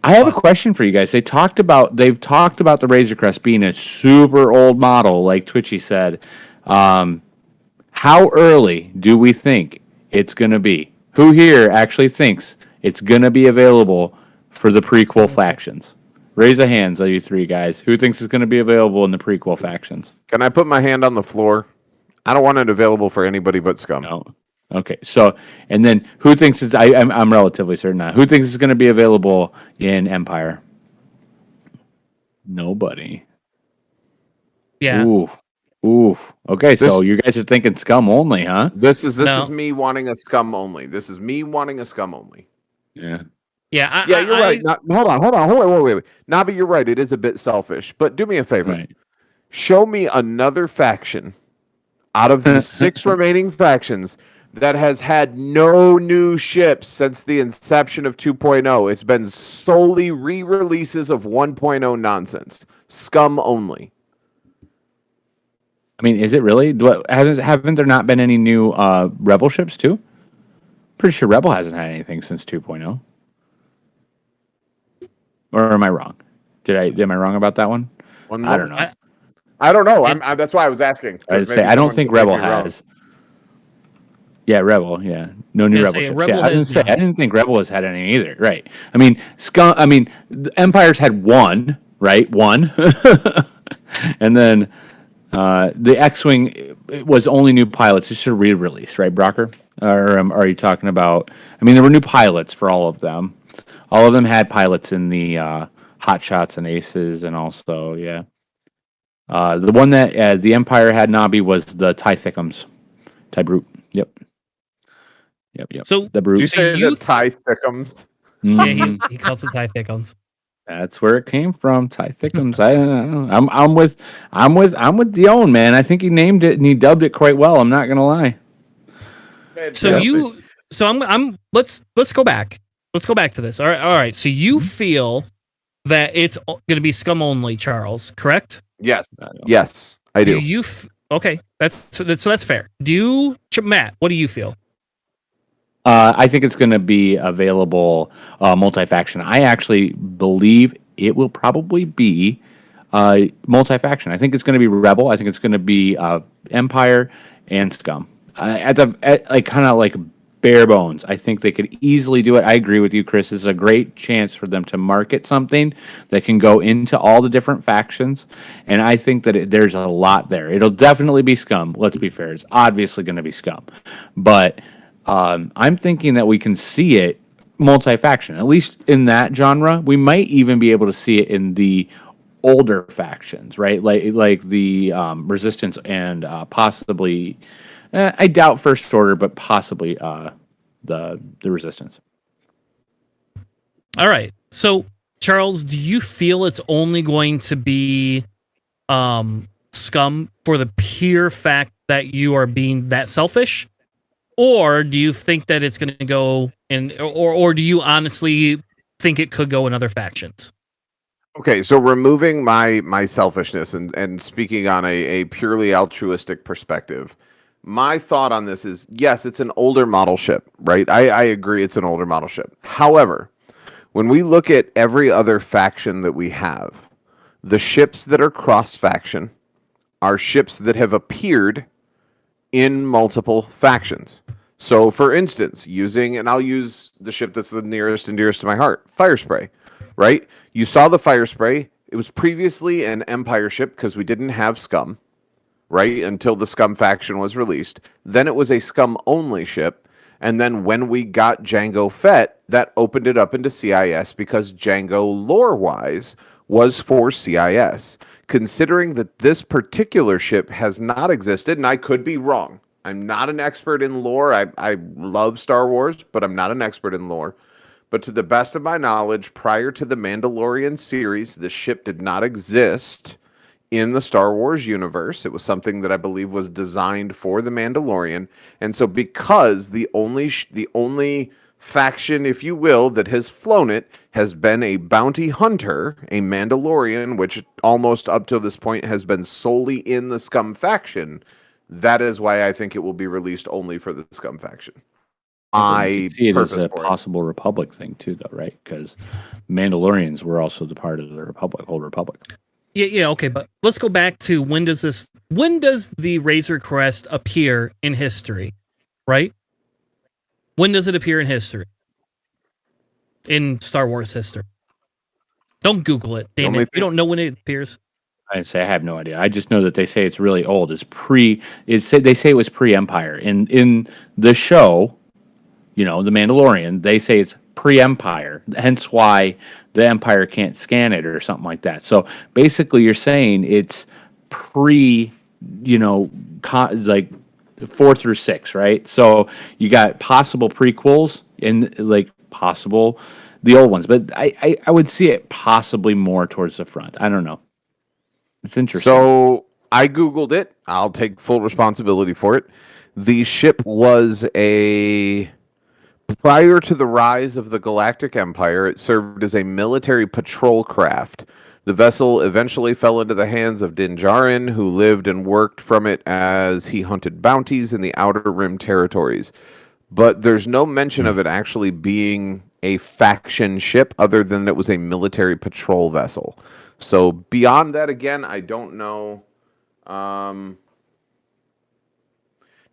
I have a question for you guys. They've talked about the Razor Crest being a super old model, like Twitchy said. How early do we think it's going to be? Who here actually thinks it's going to be available for the prequel factions? Raise a hands, all you 3 guys. Who thinks it's going to be available in the prequel factions? Can I put my hand on the floor? I don't want it available for anybody but Scum. No. Okay, so and then who thinks it's? I'm relatively certain not. Who thinks it's going to be available in Empire? Nobody. Yeah. Ooh. Okay, so you guys are thinking Scum only, huh? This is me wanting a Scum only. This is me wanting a Scum only. Yeah. Yeah. You're right. Hold on. Wait. Nabi, you're right. It is a bit selfish, but do me a favor. Right. Show me another faction out of the 6 remaining factions that has had no new ships since the inception of 2.0. It's been solely re-releases of 1.0 nonsense. Scum only. I mean, is it really? Haven't there not been any new Rebel ships too? Pretty sure Rebel hasn't had anything since 2.0. Or am I wrong? Am I wrong about that one? I don't know. I don't know. That's why I was asking. I don't think Rebel has. Yeah, Rebel. Yeah, no new Rebel ships. Rebel I didn't think Rebel has had any either. Right. I mean, the Empire's had one. Right, one, and then the X-wing was only new pilots. Just a re-release, right, Brocker? Or are you talking about? I mean, there were new pilots for all of them. All of them had pilots in the Hot Shots and Aces, and also the one that the Empire had Nobby was the TIE Thickums, TIE Brute. Yep. So the Brute. Did you say the TIE Thickums? Yeah, he calls it TIE Thickums. That's where it came from, TIE Thickums. I don't know. I'm with Dion, man. I think he named it and he dubbed it quite well. I'm not gonna lie. Let's go back. Let's go back to this. All right. So you feel that it's going to be scum only, Charles, correct? Yes. Yes, I do. Okay, that's fair. Matt, what do you feel? I think it's going to be available multi-faction. I actually believe it will probably be multi-faction. I think it's going to be Rebel. I think it's going to be Empire and Scum. Kind of like bare bones. I think they could easily do it. I agree with you, Chris. This is a great chance for them to market something that can go into all the different factions. And I think that there's a lot there. It'll definitely be Scum. Let's be fair. It's obviously going to be Scum. But I'm thinking that we can see it multi-faction, at least in that genre. We might even be able to see it in the older factions, right? Like the Resistance and possibly, I doubt First Order, but possibly the Resistance. All right. So, Charles, do you feel it's only going to be Scum for the pure fact that you are being that selfish? Or do you think that it's going to go in, or do you honestly think it could go in other factions? Okay, so removing my selfishness and speaking on a purely altruistic perspective, my thought on this is, yes, it's an older model ship, right? I agree it's an older model ship. However, when we look at every other faction that we have, the ships that are cross-faction are ships that have appeared in multiple factions. So, for instance, I'll use the ship that's the nearest and dearest to my heart, Fire Spray, right? You saw the Fire Spray. It was previously an Empire ship because we didn't have Scum, right, until the Scum faction was released. Then it was a Scum-only ship. And then when we got Jango Fett, that opened it up into CIS because Jango, lore-wise, was for CIS. Considering that this particular ship has not existed, and I could be wrong. I'm not an expert in lore. I love Star Wars, but I'm not an expert in lore. But to the best of my knowledge, prior to the Mandalorian series, the ship did not exist in the Star Wars universe. It was something that I believe was designed for the Mandalorian. And so because the only faction, if you will, that has flown it has been a bounty hunter, a Mandalorian, which almost up to this point has been solely in the Scum faction. That is why I think it will be released only for the Scum faction. I see it as a possible Republic thing too, though, right? Because Mandalorians were also the part of the Republic, Old Republic. Yeah, okay, but let's go back to when does the Razor Crest appear in history, right? When does it appear in history? In Star Wars history. Don't Google it, damn it. You don't know when it appears. I'd say I have no idea. I just know that they say it's really old. They say it was pre-Empire. In the show, the Mandalorian, they say it's pre-Empire. Hence why the Empire can't scan it or something like that. So basically you're saying it's like 4 through 6, right? So you got possible prequels and like possible the old ones, but I would see it possibly more towards the front. I don't know. It's interesting. So I Googled it. I'll take full responsibility for it. The ship was prior to the rise of the Galactic Empire, it served as a military patrol craft. The vessel eventually fell into the hands of Din Djarin, who lived and worked from it as he hunted bounties in the Outer Rim territories. But there's no mention of it actually being a faction ship other than it was a military patrol vessel. So beyond that, again, I don't know.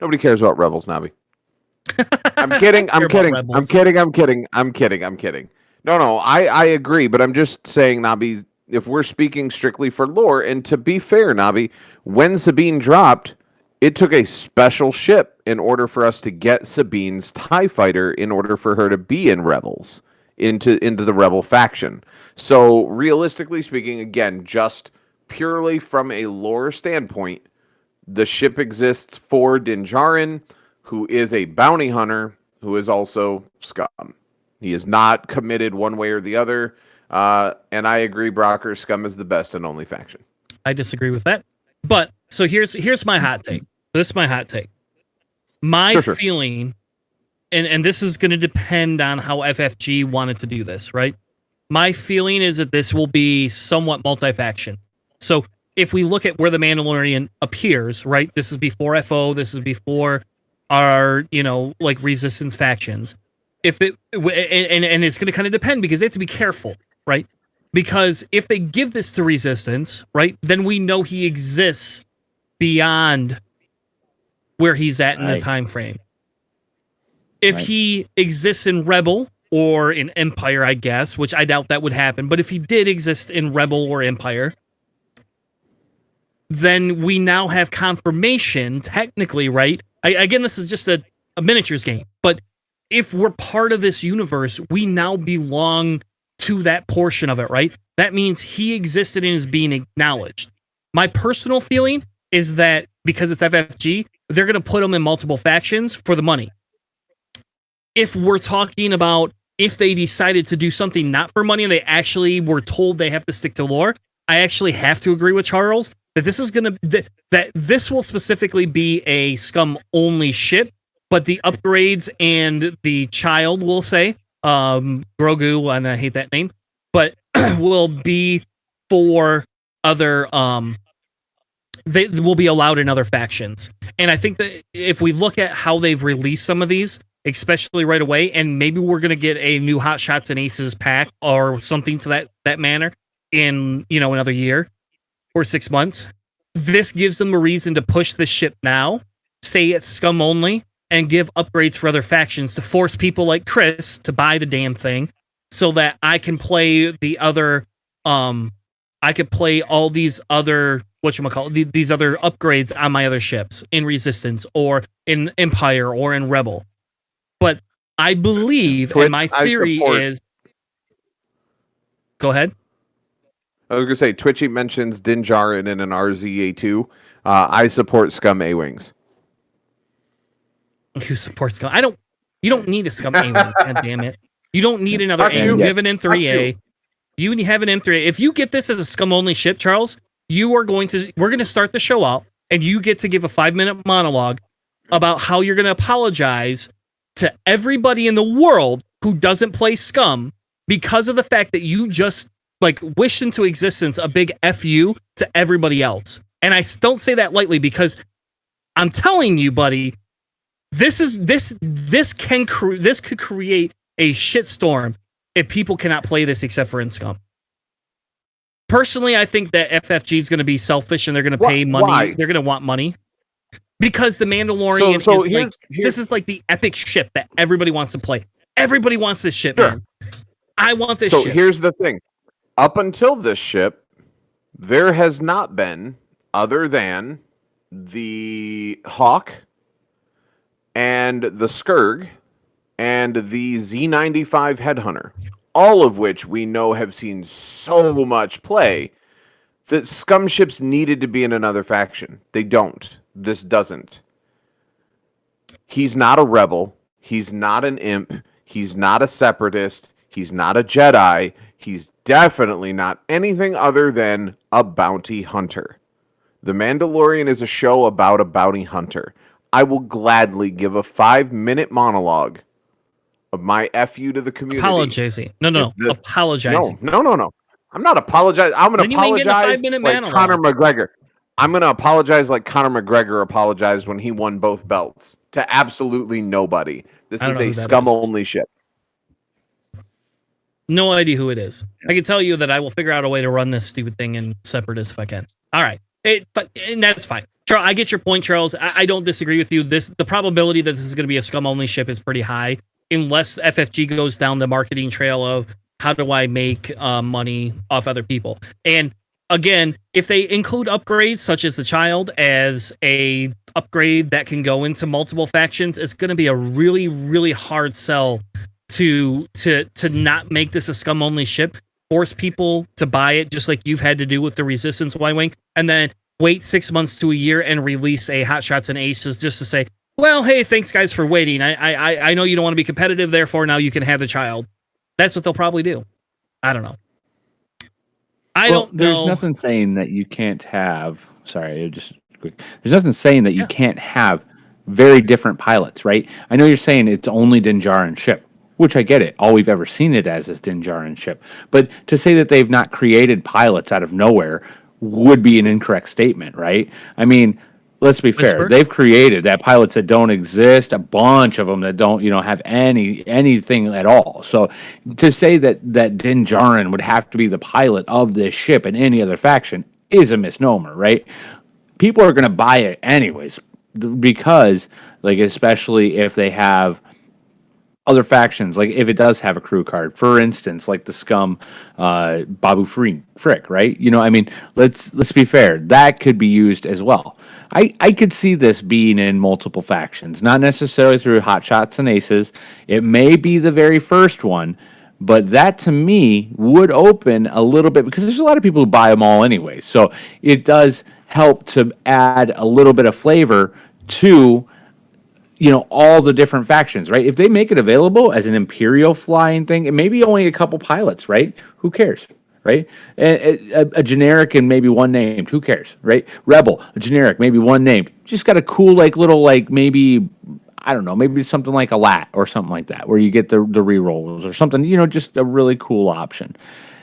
Nobody cares about Rebels, Navi. I'm kidding. I'm kidding. I'm kidding. I'm kidding. I'm kidding. I'm kidding. No. I agree, but I'm just saying, Nabi, if we're speaking strictly for lore, and to be fair, Nabi, when Sabine dropped, it took a special ship in order for us to get Sabine's TIE fighter in order for her to be in Rebels, into the Rebel faction. So realistically speaking, again, just purely from a lore standpoint, the ship exists for Din Djarin, who is a bounty hunter, who is also scum. He is not committed one way or the other. And I agree, Brocker, scum is the best and only faction. I disagree with that. But so here's my hot take. This is my hot take. My feeling, and this is going to depend on how FFG wanted to do this, right? My feeling is that this will be somewhat multi-faction. So if we look at where the Mandalorian appears, right? This is before FO. This is before our, like resistance factions. If it and it's going to kind of depend because they have to be careful, right? Because if they give this to resistance, right, then we know he exists beyond where he's at in the time frame. If he exists in Rebel or in Empire, I guess, which I doubt that would happen, but if he did exist in Rebel or Empire, then we now have confirmation, technically, right? Again, this is just a miniatures game, but if we're part of this universe, we now belong to that portion of it, right? That means he existed and is being acknowledged. My personal feeling is that because it's FFG, they're going to put him in multiple factions for the money. If we're talking about if they decided to do something not for money and they actually were told they have to stick to lore, I actually have to agree with Charles that this is going to that this will specifically be a scum only ship, but the upgrades and the child, we'll say, Grogu, and I hate that name, but will be for other they will be allowed in other factions. And I think that if we look at how they've released some of these, especially right away, and maybe we're going to get a new Hot Shots and Aces pack or something to that manner in, another year or 6 months. This gives them a reason to push this ship now, say it's scum only, and give upgrades for other factions to force people like Chris to buy the damn thing so that I can play the other, I could play all these other, these other upgrades on my other ships in Resistance or in Empire or in Rebel. But I believe, and my theory is... Go ahead. I was going to say, Twitchy mentions Din Djarin in an RZA2. I support Scum A-Wings. You support Scum? You don't need a Scum A-Wing, god damn it. You don't need another A. You have an M3A. You have an M3A. If you get this as a Scum-only ship, Charles, we're going to start the show out, and you get to give a 5-minute monologue about how you're going to apologize to everybody in the world who doesn't play Scum because of the fact that you just wished into existence a big FU to everybody else. And I don't say that lightly because I'm telling you, buddy, this could create a shitstorm if people cannot play this except for in Scum. Personally, I think that FFG is going to be selfish and they're going to pay money. Why? They're going to want money because the Mandalorian this is like the epic ship that everybody wants to play. Everybody wants this ship, man. I want this ship. So here's the thing. Up until this ship, there has not been, other than the Hawk and the Skurg and the Z95 Headhunter, all of which we know have seen so much play that Scum ships needed to be in another faction. They don't. This doesn't. He's not a rebel. He's not an imp. He's not a separatist. He's not a Jedi. He's definitely not anything other than a bounty hunter. The Mandalorian is a show about a bounty hunter. I will gladly give a 5-minute monologue of my FU to the community. Apologizing. No. Apologizing. No. I'm not apologizing. I'm going to apologize like like Conor McGregor. I'm going to apologize like Conor McGregor apologized when he won both belts to absolutely nobody. This is a scum-only ship. No idea who it is. I can tell you that I will figure out a way to run this stupid thing in Separatist if I can. All right. And that's fine. Charles, I get your point, Charles. I don't disagree with you. The probability that this is going to be a scum-only ship is pretty high, unless FFG goes down the marketing trail of how do I make money off other people. And again, if they include upgrades such as the child as a upgrade that can go into multiple factions, it's going to be a really, really hard sell to not make this a scum-only ship, force people to buy it just like you've had to do with the Resistance Y-Wing, and then wait 6 months to a year and release a Hot Shots and Aces just to say, well, hey, thanks guys for waiting. I know you don't want to be competitive, therefore now you can have the child. That's what they'll probably do. I don't know. There's nothing saying that you can't have. Sorry, just quick. There's nothing saying that you can't have very different pilots, right? I know you're saying it's only Din Djarin ship, which I get it. All we've ever seen it as is Din Djarin ship. But to say that they've not created pilots out of nowhere would be an incorrect statement, right? I mean, let's be fair. They've created that pilots that don't exist, a bunch of them that don't, have anything at all. So to say that Din Djarin would have to be the pilot of this ship in any other faction is a misnomer, right? People are going to buy it anyways because, like, especially if they have other factions, like if it does have a crew card, for instance, like the Scum Babu Frick, right? I mean, let's be fair. That could be used as well. I could see this being in multiple factions, not necessarily through Hot Shots and Aces. It may be the very first one, but that to me would open a little bit because there's a lot of people who buy them all anyway. So it does help to add a little bit of flavor to all the different factions, right? If they make it available as an Imperial flying thing, it may be only a couple pilots, right? Who cares, right? A generic and maybe one named, who cares, right? Rebel, a generic, maybe one named. Just got a cool, maybe, I don't know, maybe something like a LAT or something like that, where you get the rerolls or something, just a really cool option.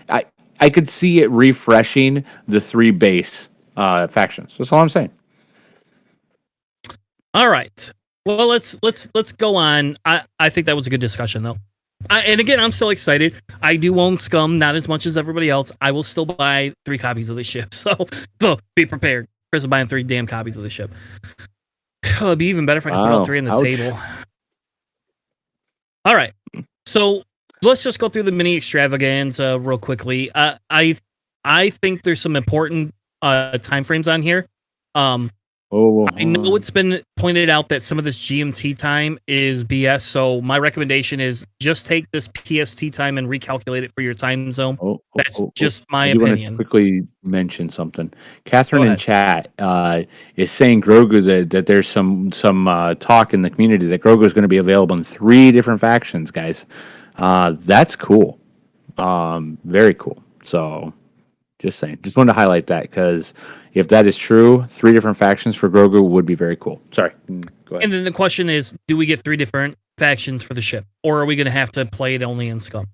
I could see it refreshing the 3 base factions. That's all I'm saying. All right. Well, let's go on. I think that was a good discussion, though. And again, I'm still excited. I do own Scum, not as much as everybody else. I will still buy 3 copies of the ship. So be prepared. Chris is buying 3 damn copies of the ship. It'd be even better if I could put all 3 on the table. All right. So let's just go through the mini extravaganza real quickly. I think there's some important time frames on here. I know it's been pointed out that some of this GMT time is BS, so my recommendation is just take this PST time and recalculate it for your time zone. That's just my opinion. I want to quickly mention something. Catherine in chat is saying Grogu that there's some talk in the community that Grogu is going to be available in 3 different factions, guys. That's cool. Very cool. So just saying. Just wanted to highlight that because if that is true, 3 different factions for Grogu would be very cool. Sorry. Go ahead. And then the question is, do we get 3 different factions for the ship? Or are we going to have to play it only in Scum?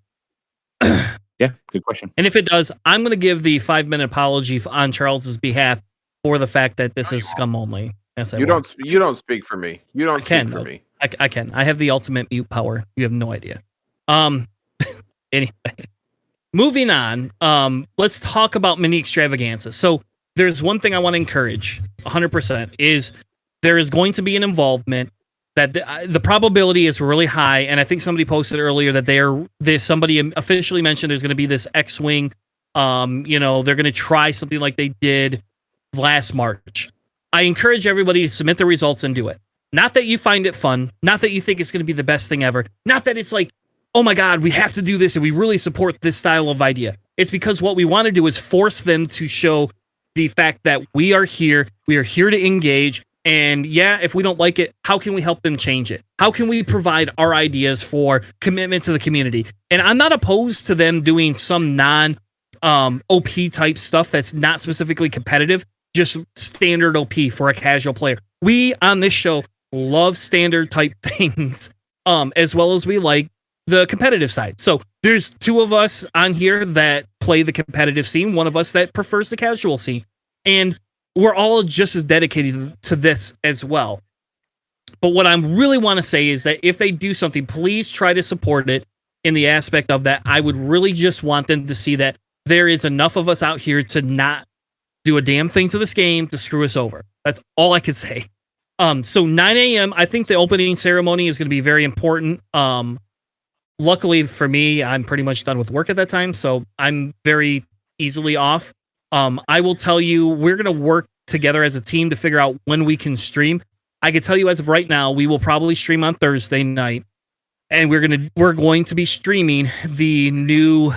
Yeah, good question. And if it does, I'm going to give the 5-minute apology on Charles's behalf for the fact that this is Scum only. Yes, you don't speak for me. You don't speak for me. I can. I have the ultimate mute power. You have no idea. Anyway, moving on. Let's talk about mini extravaganzas. So there's one thing I want to encourage 100% is there is going to be an involvement that the probability is really high. And I think somebody posted earlier that somebody officially mentioned there's going to be this X-Wing. They're going to try something like they did last March. I encourage everybody to submit the results and do it. Not that you find it fun. Not that you think it's going to be the best thing ever. Not that it's like, oh my God, we have to do this and we really support this style of idea. It's because what we want to do is force them to show the fact that we are here to engage, and yeah, if we don't like it, how can we help them change it? How can we provide our ideas for commitment to the community? And I'm not opposed to them doing some non-OP type stuff that's not specifically competitive. just standard OP for a casual player. We on this show love standard type things, as well as we like the competitive side. So there's two of us on here that play the competitive scene, one of us that prefers the casual scene, and we're all just as dedicated to this as well. But what I really want to say is that if they do something, please try to support it in the aspect of that. I would really just want them to see that there is enough of us out here to not do a damn thing to this game to screw us over. That's all I can say. So 9 a.m., I think the opening ceremony is going to be very important. Luckily for me, I'm pretty much done with work at that time, so I'm very easily off. I will tell you, we're going to work together as a team to figure out when we can stream. I can tell you as of right now, we will probably stream on Thursday night, and we're going to be streaming the new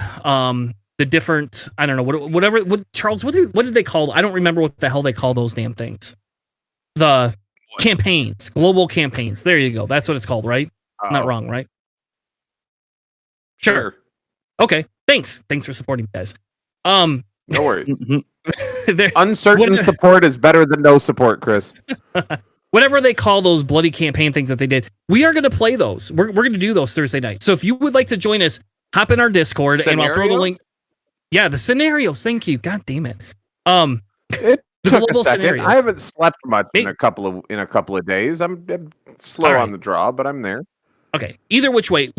the different, I don't know, whatever Charles, what did they call? I don't remember what the hell they call those damn things. The campaigns, global campaigns. There you go. That's what it's called, right? Not wrong, right? Sure. Okay. Thanks for supporting, guys. No worries. Uncertain support is better than no support, Chris. Whatever they call those bloody campaign things that they did, we are going to play those. We're going to do those Thursday night. So if you would like to join us, hop in our Discord and I'll throw the link. Yeah, the scenarios. Thank you. God damn it. It the took global a second. scenarios. I haven't slept much in a couple of days. I'm slow on the draw, but I'm there. Okay. Either which way,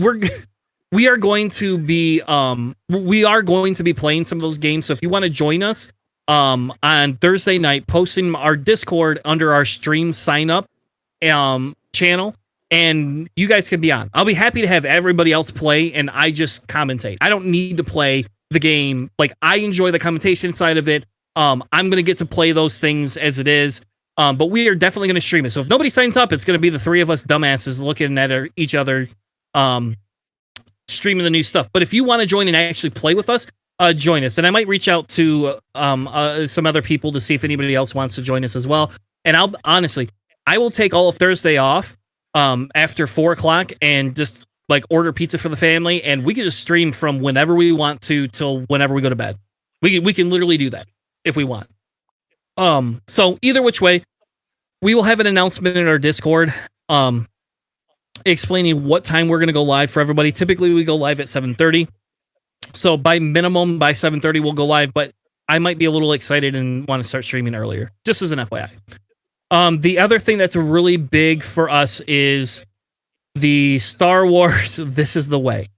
we are going to be playing some of those games. So if you want to join us on Thursday night, posting our Discord under our stream sign up channel, and you guys can be on. I'll be happy to have everybody else play, and I just commentate. I don't need to play the game. Like, I enjoy the commentation side of it. I'm going to get to play those things as it is. But we are definitely going to stream it. So if nobody signs up, it's going to be the three of us dumbasses looking at each other, streaming the new stuff. But if you want to join and actually play with us, join us. And I might reach out to some other people to see if anybody else wants to join us as well. And I will take all of Thursday off after 4 o'clock and just like order pizza for the family, and we can just stream from whenever we want to till whenever we go to bed. We can literally do that if we want. So either which way, we will have an announcement in our Discord explaining what time we're going to go live for everybody. Typically we go live at 7:30. So by 7:30 we'll go live, but I might be a little excited and want to start streaming earlier, just as an FYI. The other thing that's really big for us is the Star Wars This Is the Way.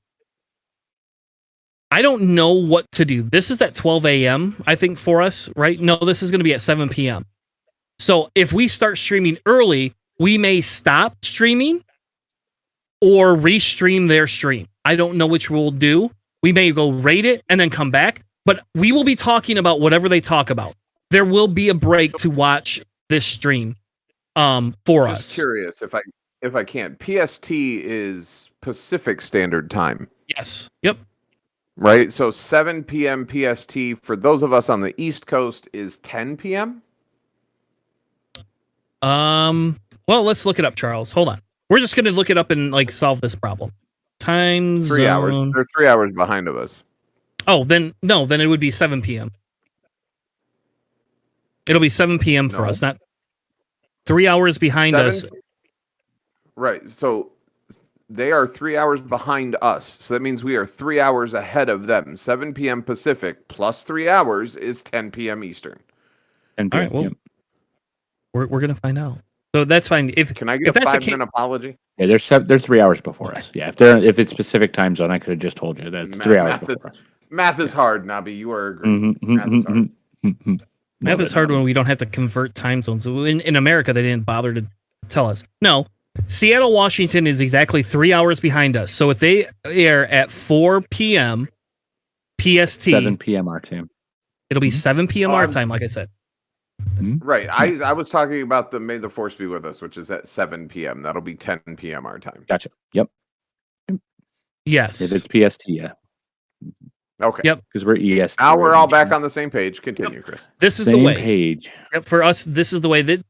I don't know what to do. This is at 12 a.m., I think, for us, right? No, this is going to be at 7 p.m. So if we start streaming early, we may stop streaming or restream their stream. I don't know which we'll do. We may go rate it and then come back, but we will be talking about whatever they talk about. There will be a break to watch this stream for us. Just curious if I can. PST is Pacific Standard Time. Yes. Yep. Right? So 7 p.m. PST for those of us on the East Coast is 10 p.m.? Well, let's look it up, Charles. Hold on. We're just going to look it up and like solve this problem. Time 3 hours. zone. They're 3 hours behind of us. Oh, then it would be 7 p.m. It'll be 7 p.m. for us, not 3 hours behind us. Right. So they are 3 hours behind us. So that means we are 3 hours ahead of them. 7 p.m. Pacific plus 3 hours is 10 p.m. Eastern. 10 p.m. All right. Well, we're gonna find out. So that's fine. Can I get a 5-minute apology? Yeah, they're 3 hours before us. Yeah, if it's Pacific time zone, I could have just told you that's 3 hours before us. Math is hard, Nabi. You are agreeing. Math is hard. Math is hard when we don't have to convert time zones. In America, they didn't bother to tell us. No, Seattle, Washington is exactly 3 hours behind us. So if they air at 4 p.m. PST, 7 p.m. our time, it'll be 7 p.m. our time, like I said. Right. I was talking about the May the Force Be With Us, which is at 7 p.m. That'll be 10 p.m. our time. Gotcha. Yep. Yes. If it's PST, yeah. Okay. Yep. Because we're EST. Now we're all back on the same page. Continue, Chris. This is Same the way. Page. Yep, for us, this is the way that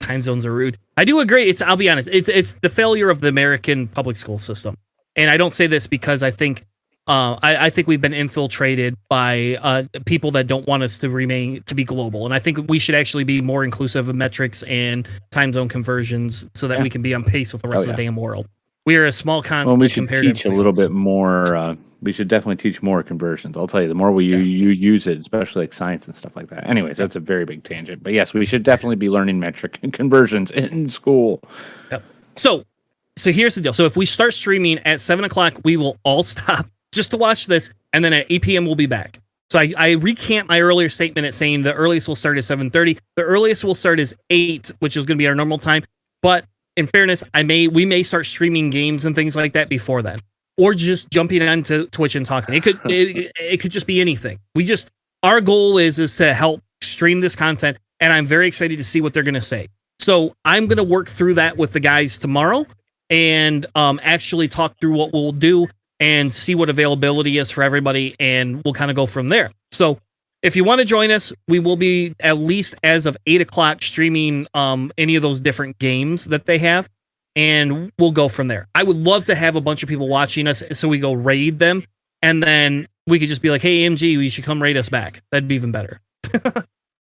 time zones are rude. I do agree. I'll be honest. It's the failure of the American public school system. And I don't say this because I think I think we've been infiltrated by people that don't want us to be global, and I think we should actually be more inclusive of metrics and time zone conversions so that we can be on pace with the rest of the damn world. We are a small continent. Well, we should teach a little bit more. We should definitely teach more conversions. I'll tell you, the more you use it, especially like science and stuff like that. Anyways, that's a very big tangent. But yes, we should definitely be learning metric and conversions in school. Yep. So here's the deal. So if we start streaming at 7 o'clock, we will all stop just to watch this, and then at 8 p.m. we'll be back. So I recant my earlier statement at saying the earliest we'll start is 7:30. The earliest we'll start is 8, which is going to be our normal time. But in fairness, we may start streaming games and things like that before then, or just jumping onto Twitch and talking. It could just be anything. Our goal is to help stream this content, and I'm very excited to see what they're going to say. So I'm going to work through that with the guys tomorrow, and actually talk through what we'll do and see what availability is for everybody, and we'll kind of go from there. So if you want to join us, we will be at least as of 8 o'clock streaming any of those different games that they have, and we'll go from there. I would love to have a bunch of people watching us so we go raid them, and then we could just be like, hey, AMG, you should come raid us back. That'd be even better.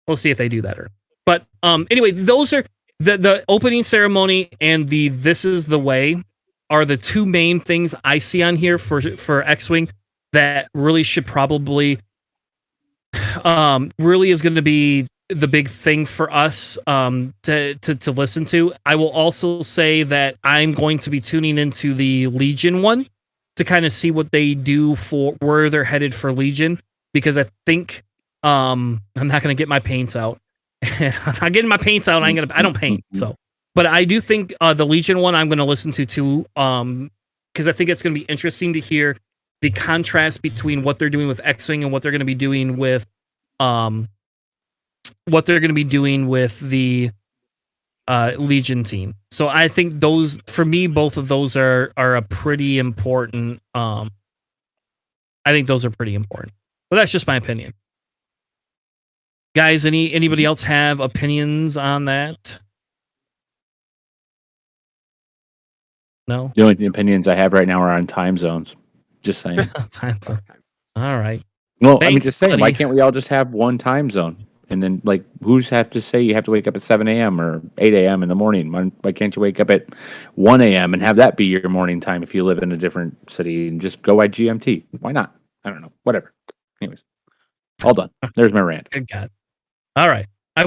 We'll see if they do that. But anyway, those are the opening ceremony and the This Is the Way are the two main things I see on here for X-Wing that really should probably really is going to be the big thing for us to listen to. I will also say that I'm going to be tuning into the Legion one to kind of see what they do for where they're headed for Legion, because I think I'm not going to get my paints out. I'm not getting my paints out. I don't paint, so. But I do think the Legion one I'm going to listen to too, because I think it's going to be interesting to hear the contrast between what they're doing with X-Wing and what they're going to be doing with the Legion team. So I think those, for me, both of those are a pretty important. I think those are pretty important. But that's just my opinion. Guys, anybody else have opinions on that? No. The only opinions I have right now are on time zones. Just saying. Time zone. All right. Well, Thanks, I mean, just saying. buddy. Why can't we all just have one time zone? And then, like, who's have to say you have to wake up at 7 a.m. or 8 a.m. in the morning? Why can't you wake up at 1 a.m. and have that be your morning time if you live in a different city and just go by GMT? Why not? I don't know. Whatever. Anyways, all done. There's my rant. Good God. All right. I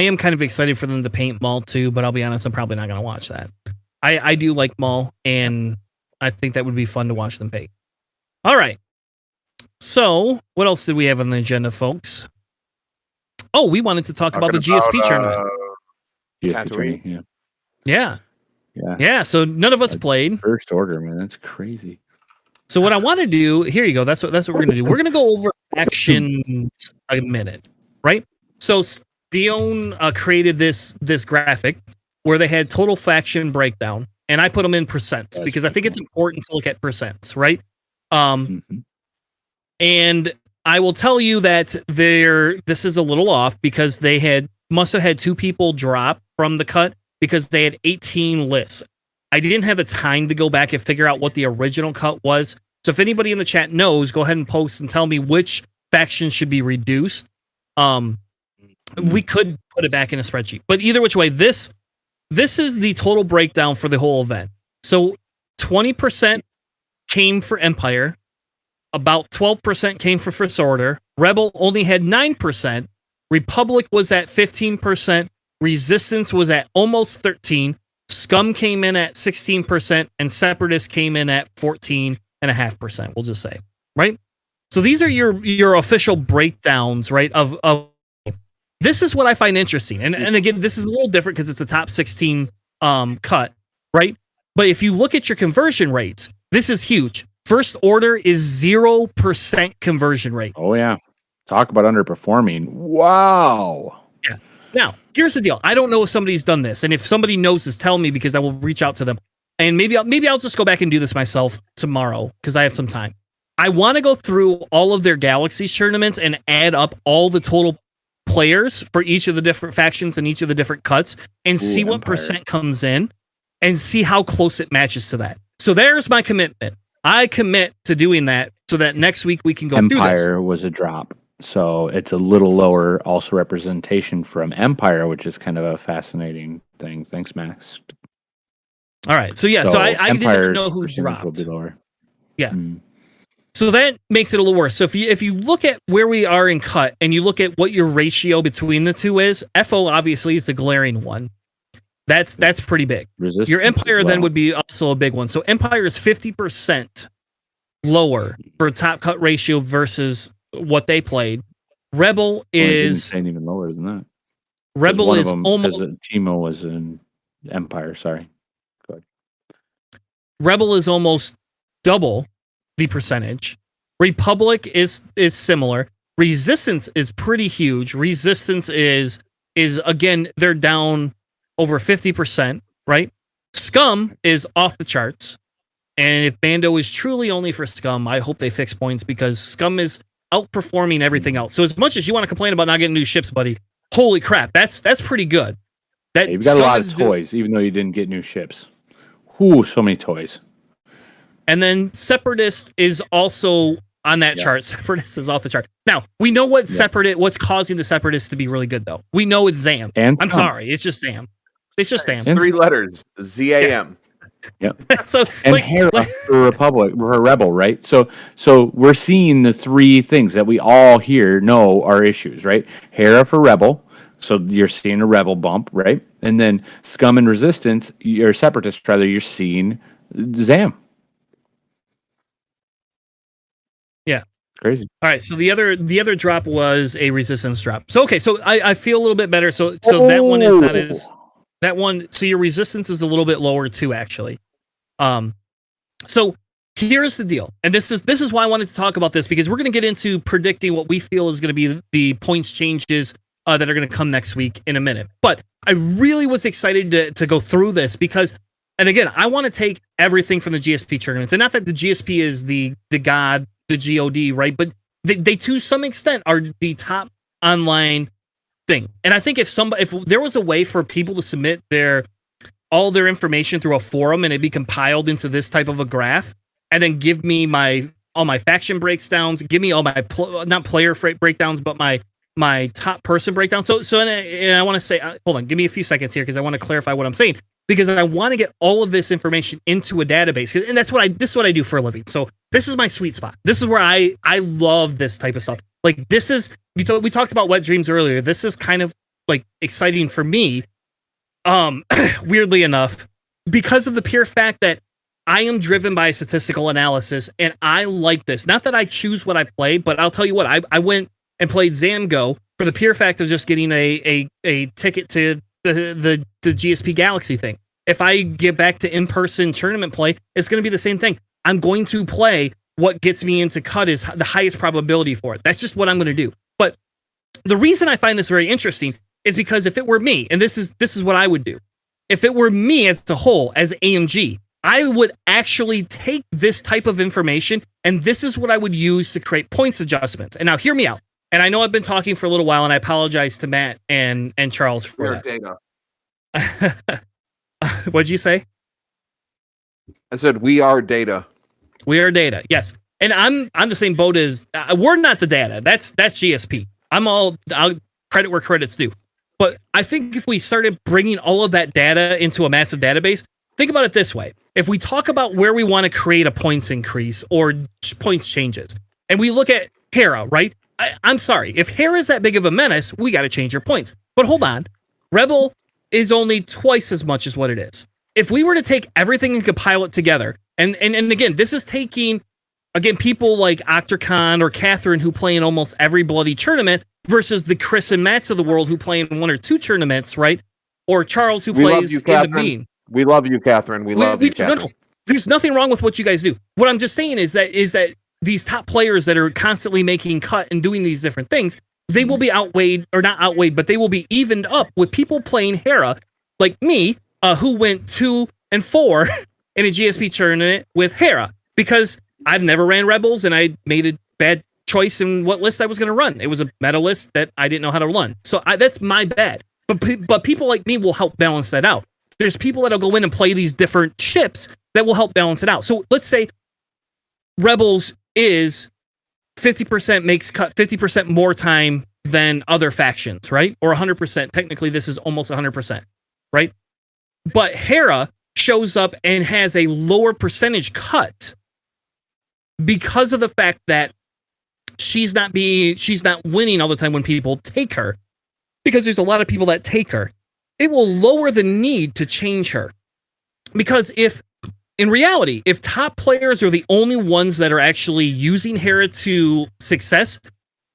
am kind of excited for them to paint Maul too, but I'll be honest, I'm probably not going to watch that. I do like Maul, and I think that would be fun to watch them paint. All right. So, what else did we have on the agenda, folks? Oh, we wanted to talk about the GSP tournament. Tatooine. Yeah. So none of us played. First order, man. That's crazy. So what I want to do, here you go. That's what we're going to do. We're going to go over factions a minute, right? So Dion created this graphic where they had total faction breakdown, and I put them in percents because I think it's important to look at percents, right? And I will tell you that this is a little off because they must have had 2 people drop from the cut because they had 18 lists. I didn't have the time to go back and figure out what the original cut was. So if anybody in the chat knows, go ahead and post and tell me which factions should be reduced. We could put it back in a spreadsheet, but either which way, this is the total breakdown for the whole event. So 20% came for Empire, about 12% came for First Order, Rebel only had 9%, Republic was at 15%, Resistance was at almost 13%, Scum came in at 16%, and Separatist came in at 14.5%, we'll just say, right? So these are your official breakdowns, right, of this is what I find interesting. And again, this is a little different because it's a top 16 cut, right? But if you look at your conversion rates, this is huge. First Order is 0% conversion rate. Oh, yeah. Talk about underperforming. Wow. Yeah. Now, here's the deal. I don't know if somebody's done this. And if somebody knows this, tell me because I will reach out to them. And maybe I'll just go back and do this myself tomorrow because I have some time. I want to go through all of their Galaxies tournaments and add up all the total players for each of the different factions and each of the different cuts and see what Empire. percent comes in and see how close it matches to that. So there's my commitment. I commit to doing that so that next week we can go through this. Empire was a drop, so it's a little lower. Also, representation from Empire, which is kind of a fascinating thing. Thanks, Max. All right, so yeah, so I didn't Empire's know who percentage will dropped. be lower. Yeah. So that makes it a little worse. So if you look at where we are in cut and you look at what your ratio between the two is, FO obviously is the glaring one. That's pretty big. Resistance Your Empire as then well. would be also a big one. So Empire is 50% lower for top cut ratio versus what they played. Rebel is ain't even lower than that. Rebel is almost Timo was in Empire. Sorry. Go ahead. Rebel is almost double the percentage. Republic is similar. Resistance is pretty huge. Resistance is again, they're down over 50%, right? Scum is off the charts. And if Mando is truly only for Scum, I hope they fix points because Scum is outperforming everything else. So as much as you want to complain about not getting new ships, buddy, holy crap, that's pretty good. That You've got a lot of toys, even though you didn't get new ships. Ooh, so many toys. And then Separatist is also on that chart. Separatist is off the chart. Now, we know what's causing the Separatists to be really good, though. We know it's Zam. And I'm sorry, it's just Zam. It's just Zam. 3 letters, ZAM. Yep. So and Hera for Republic, for Rebel, right? So we're seeing the three things that we all here know are issues, right? Hera for Rebel, so you're seeing a Rebel bump, right? And then Scum and Resistance, or Separatist rather, you're seeing Zam. Yeah. Crazy. All right, so the other drop was a Resistance drop. So okay, so I feel a little bit better. So that one is that one. So your Resistance is a little bit lower too, actually. So here's the deal, and this is why I wanted to talk about this because we're going to get into predicting what we feel is going to be the points changes that are going to come next week in a minute. But I really was excited to go through this because, and again, I want to take everything from the GSP tournaments, and not that the GSP is the god, the GOD, right? But they to some extent are the top online thing. And I think if there was a way for people to submit all their information through a forum and it be compiled into this type of a graph, and then give me all my faction breakdowns, give me all my not player breakdowns, but my top person breakdown. So and I want to say, hold on, give me a few seconds here because I want to clarify what I'm saying because I want to get all of this information into a database, and this is what I do for a living. So this is my sweet spot. This is where I love this type of stuff. Like this is we talked about wet dreams earlier. This is kind of like exciting for me. Weirdly enough, because of the pure fact that I am driven by statistical analysis and I like this. Not that I choose what I play, but I'll tell you what, I went and played Zamgo for the pure fact of just getting a ticket to the GSP Galaxy thing. If I get back to in-person tournament play, it's going to be the same thing. I'm going to play what gets me into cut is the highest probability for it. That's just what I'm going to do. But the reason I find this very interesting is because if it were me, and this is what I would do, if it were me as a whole, as AMG, I would actually take this type of information, and this is what I would use to create points adjustments. And now hear me out. And I know I've been talking for a little while, and I apologize to Matt and Charles for that. What'd you say? I said we are data. We are data, yes. And I'm the same boat as we're not the data. That's GSP. I'll credit where credit's due. But I think if we started bringing all of that data into a massive database, think about it this way. If we talk about where we want to create a points increase or points changes, and we look at Hera, right? I'm sorry. If Hera is that big of a menace, we got to change your points. But hold on. Rebel is only twice as much as what it is. If we were to take everything and compile it together, and again, this is taking, again, people like Octocon or Catherine who play in almost every bloody tournament versus the Chris and Matts of the world who play in 1 or 2 tournaments, right? Or Charles who plays in the mean. We love you, Catherine. We love you, Catherine. No, there's nothing wrong with what you guys do. What I'm just saying is that these top players that are constantly making cut and doing these different things, they will be outweighed, or not outweighed, but they will be evened up with people playing Hera, like me, who went 2 and 4 in a GSP tournament with Hera, because I've never ran Rebels and I made a bad choice in what list I was going to run. It was a meta list that I didn't know how to run. So that's my bad. But people like me will help balance that out. There's people that'll go in and play these different ships that will help balance it out. So let's say Rebels is 50% makes cut 50% more time than other factions, right? Or 100%. Technically, this is almost 100%, right? But Hera shows up and has a lower percentage cut because of the fact that she's not winning all the time when people take her, because there's a lot of people that take her. It will lower the need to change her, because in reality, if top players are the only ones that are actually using Hera to success,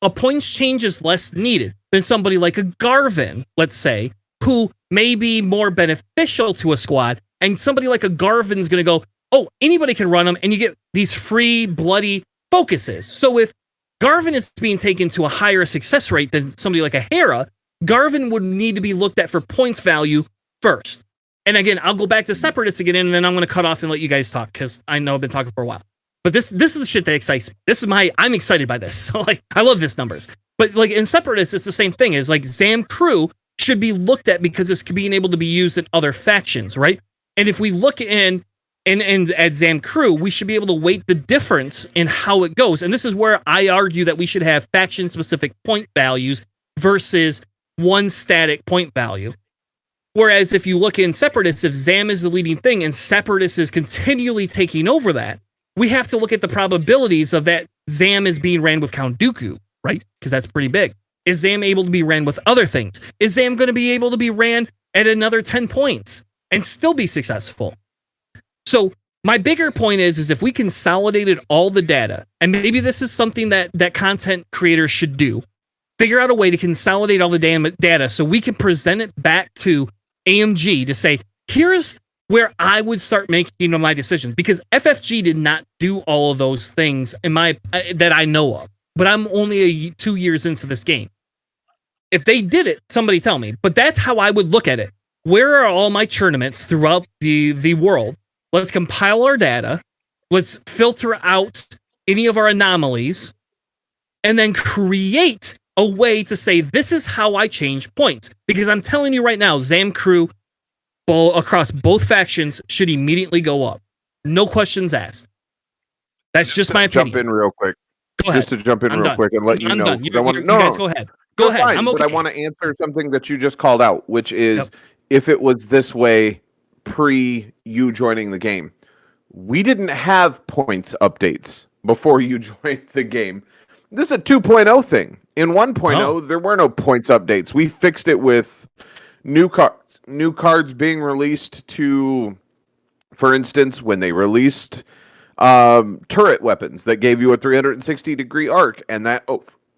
a points change is less needed than somebody like a Garvin, let's say, who may be more beneficial to a squad, and somebody like a Garvin's going to go, oh, anybody can run them, and you get these free, bloody focuses. So if Garvin is being taken to a higher success rate than somebody like a Hera, Garvin would need to be looked at for points value first. And again, I'll go back to Separatists again, and then I'm going to cut off and let you guys talk, because I know I've been talking for a while. But this is the shit that excites me. I'm excited by this. So like, I love this numbers. But like in Separatists, it's the same thing. Is like Zam Crew should be looked at because it's being able to be used in other factions, right? And if we look at Zam Crew, we should be able to weight the difference in how it goes. And this is where I argue that we should have faction-specific point values versus one static point value. Whereas if you look in Separatists, if Zam is the leading thing and Separatists is continually taking over that, we have to look at the probabilities of that Zam is being ran with Count Dooku, right? Because that's pretty big. Is Zam able to be ran with other things? Is Zam going to be able to be ran at another 10 points and still be successful? So my bigger point is if we consolidated all the data, and maybe this is something that content creators should do, figure out a way to consolidate all the data so we can present it back to AMG to say, here's where I would start making my decisions, because FFG did not do all of those things that I know of. But I'm only 2 years into this game. If they did it, somebody tell me. But that's how I would look at it. Where are all my tournaments throughout the world? Let's compile our data. Let's filter out any of our anomalies, and then create a way to say, this is how I change points. Because I'm telling you right now, Zam Crew across both factions should immediately go up. No questions asked. That's just my opinion. Jump in real quick. Go ahead. Just to jump in real quick and let you know. Done. You guys go ahead. Go ahead. Fine, I'm okay. But I want to answer something that you just called out, which is if it was this way pre you joining the game. We didn't have points updates before you joined the game. This is a 2.0 thing. In 1.0, there were no points updates. We fixed it with new cards being released to, for instance, when they released turret weapons that gave you a 360-degree arc, and that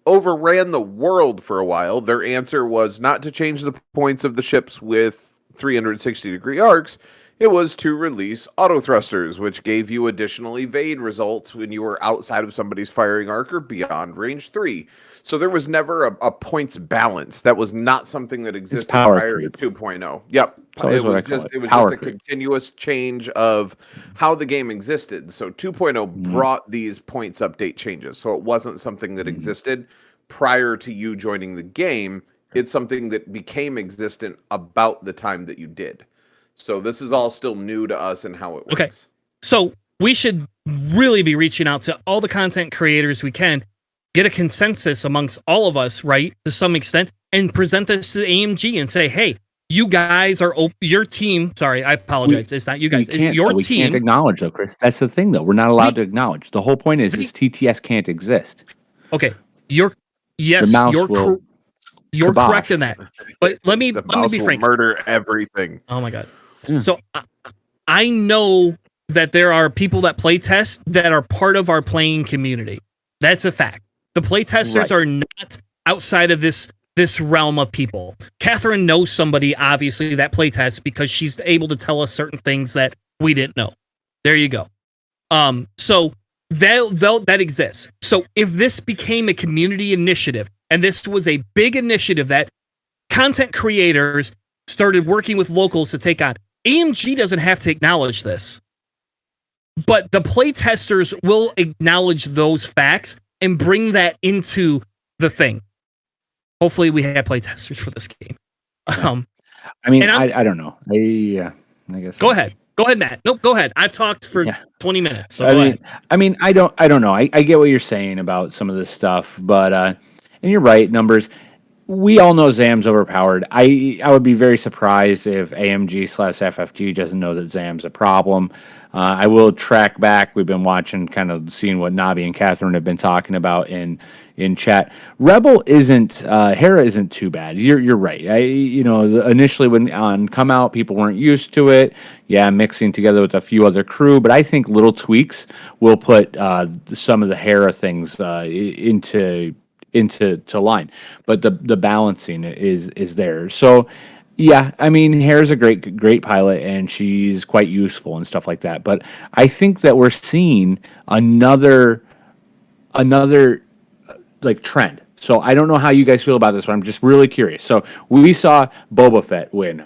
overran the world for a while. Their answer was not to change the points of the ships with 360-degree arcs. It was to release auto thrusters, which gave you additional evade results when you were outside of somebody's firing arc or beyond range 3. So there was never a points balance. That was not something that existed prior to 2.0. Yep. It was just a continuous change of how the game existed. So 2.0 brought these points update changes. So it wasn't something that existed prior to you joining the game. It's something that became existent about the time that you did. So this is all still new to us and how it works. Okay. So we should really be reaching out to all the content creators we can, get a consensus amongst all of us, right, to some extent, and present this to AMG and say, hey, you guys are your team. Sorry, I apologize. It's not you guys. It's your we team. We can't acknowledge, though, Chris. That's the thing, though. We're not allowed to acknowledge. The whole point is TTS can't exist. Okay. You're correct in that. But let me be frank. Murder everything. Oh my God. So I know that there are people that play test that are part of our playing community. That's a fact. The play testers are not outside of this realm of people. Catherine knows somebody, obviously, that play tests because she's able to tell us certain things that we didn't know. There you go. So that exists. So if this became a community initiative, and this was a big initiative that content creators started working with locals to take on, AMG doesn't have to acknowledge this, but the play testers will acknowledge those facts and bring that into the thing. Hopefully we have play testers for this game. I mean, I don't know. I guess. Go ahead. Go ahead, Matt. Nope, go ahead. I've talked for 20 minutes, so go ahead. I mean, I don't know. I get what you're saying about some of this stuff, but and you're right. Numbers. We all know Zam's overpowered. I would be very surprised if AMG/FFG doesn't know that Zam's a problem. I will track back. We've been watching, kind of seeing what Nabi and Catherine have been talking about in chat. Rebel isn't Hera isn't too bad. You're right. Initially when on come out, people weren't used to it. Yeah, mixing together with a few other crew, but I think little tweaks will put some of the Hera things into line. But the balancing is there. So yeah, I mean, Hera's a great pilot, and she's quite useful and stuff like that. But I think that we're seeing another like trend. So I don't know how you guys feel about this, but I'm just really curious. So we saw Boba Fett win,